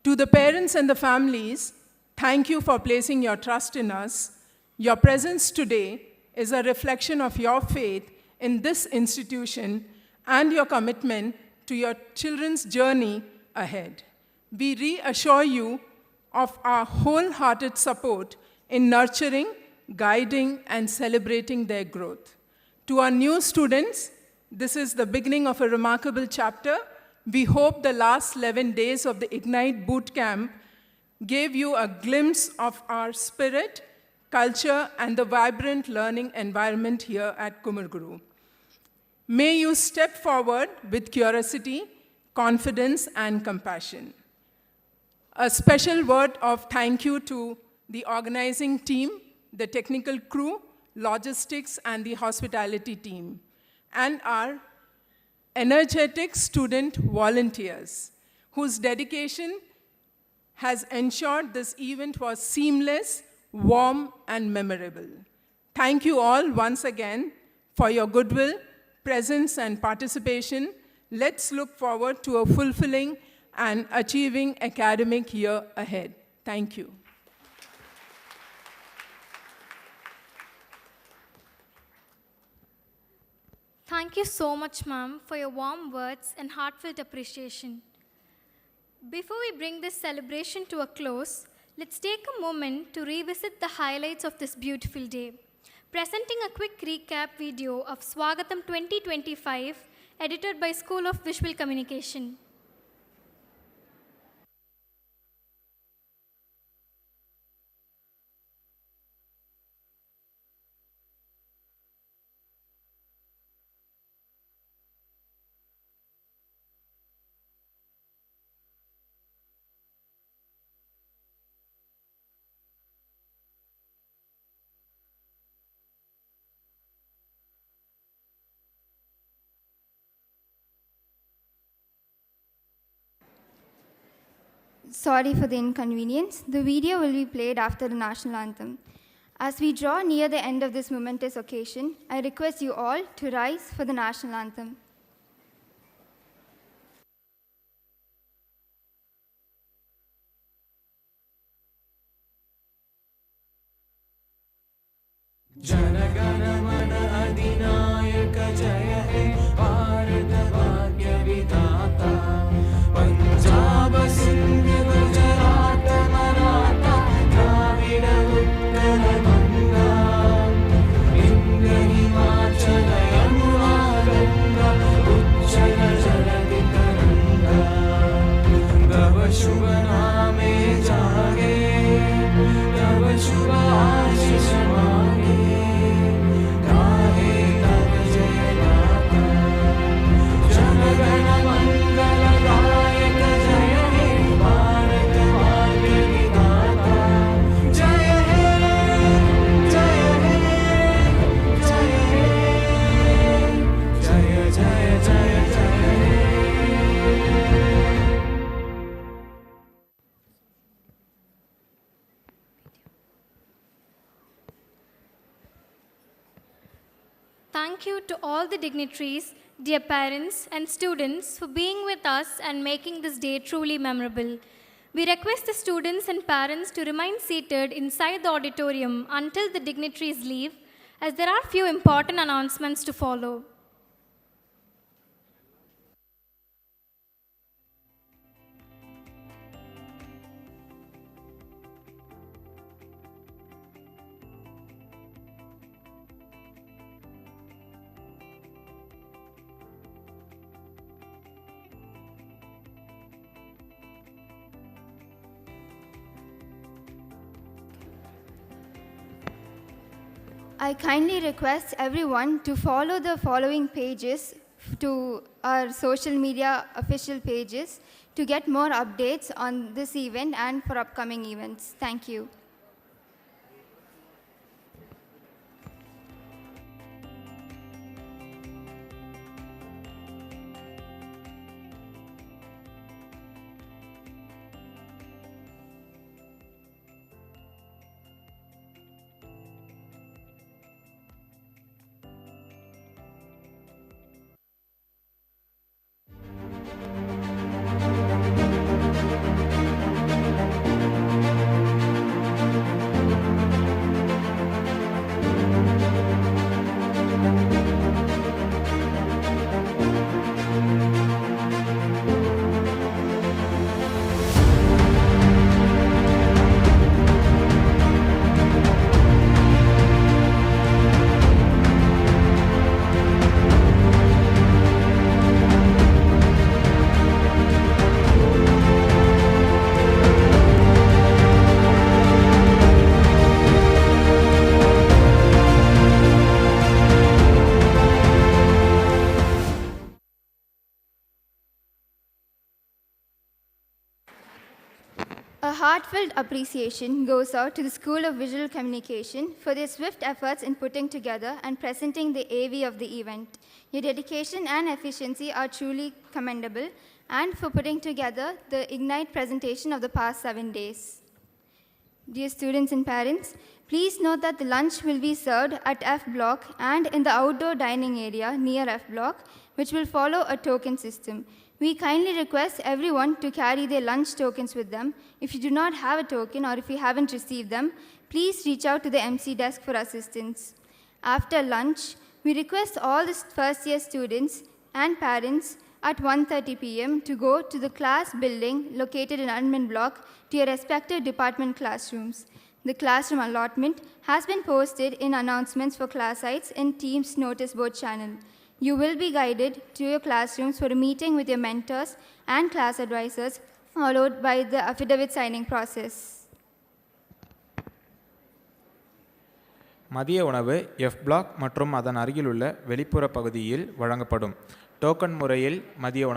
To the parents and the families, thank you for placing your trust in us. Your presence today is a reflection of your faith in this institution and your commitment to your children's journey ahead. We reassure you of our wholehearted support in nurturing, guiding, and celebrating their growth. To our new students, this is the beginning of a remarkable chapter. We hope the last 11 days of the Ignite Bootcamp gave you a glimpse of our spirit, culture, and the vibrant learning environment here at Kumaraguru. May you step forward with curiosity, confidence, and compassion. A special word of thank you to the organizing team, the technical crew, logistics, and the hospitality team, and our energetic student volunteers, whose dedication has ensured this event was seamless, warm, and memorable. Thank you all once again for your goodwill, presence, and participation. Let's look forward to a fulfilling and achieving academic year ahead. Thank you. Thank you so much, ma'am, for your warm words and heartfelt appreciation. Before we bring this celebration to a close, let's take a moment to revisit the highlights of this beautiful day. Presenting a quick recap video of Swagatham 2025, edited by School of Visual Communication. Sorry for the inconvenience. The video will be played after the national anthem. As we draw near the end of this momentous occasion, I request you all to rise for the national anthem. Jana Gana Mana अधिनायक जय हे भारत भाग्य विधाता पंजाब सिंध गुजरात मराठा द्राविड उत्कल गंगा विंध्य हिमाचल यमुना गंगा उच्चल जलधि तरंगा तव शुभ नामे जागे तव शुभ आशीष मांगे Thank you to all the dignitaries, dear parents and students for being with us and making this day truly memorable. We request the students and parents to remain seated inside the auditorium until the dignitaries leave, as there are few important announcements to follow. I kindly request everyone to follow the following pages to our social media official pages to get more updates on this event and for upcoming events. Thank you. A heartfelt appreciation goes out to the School of Visual Communication for their swift efforts in putting together and presenting the AV of the event. Your dedication and efficiency are truly commendable, and for putting together the Ignite presentation of the past 7 days. Dear students and parents, please note that the lunch will be served at F block and in the outdoor dining area near F block, which will follow a token system. We kindly request everyone to carry their lunch tokens with them. If you do not have a token or if you haven't received them, please reach out to the MC desk for assistance. After lunch, we request all the first year students and parents at 1:30 p.m. to go to the class building located in admin block to your respective department classrooms. The classroom allotment has been posted in announcements for class sites in Teams notice board channel. You will be guided to your classrooms for a meeting with your mentors and class advisors, followed by the affidavit signing process. மதிய உணவு F block மற்றும் அதன் அருகிலுள்ள வெளிப்புற பகுதியில் வழங்கப்படும். Token முறையில் மதிய உணவு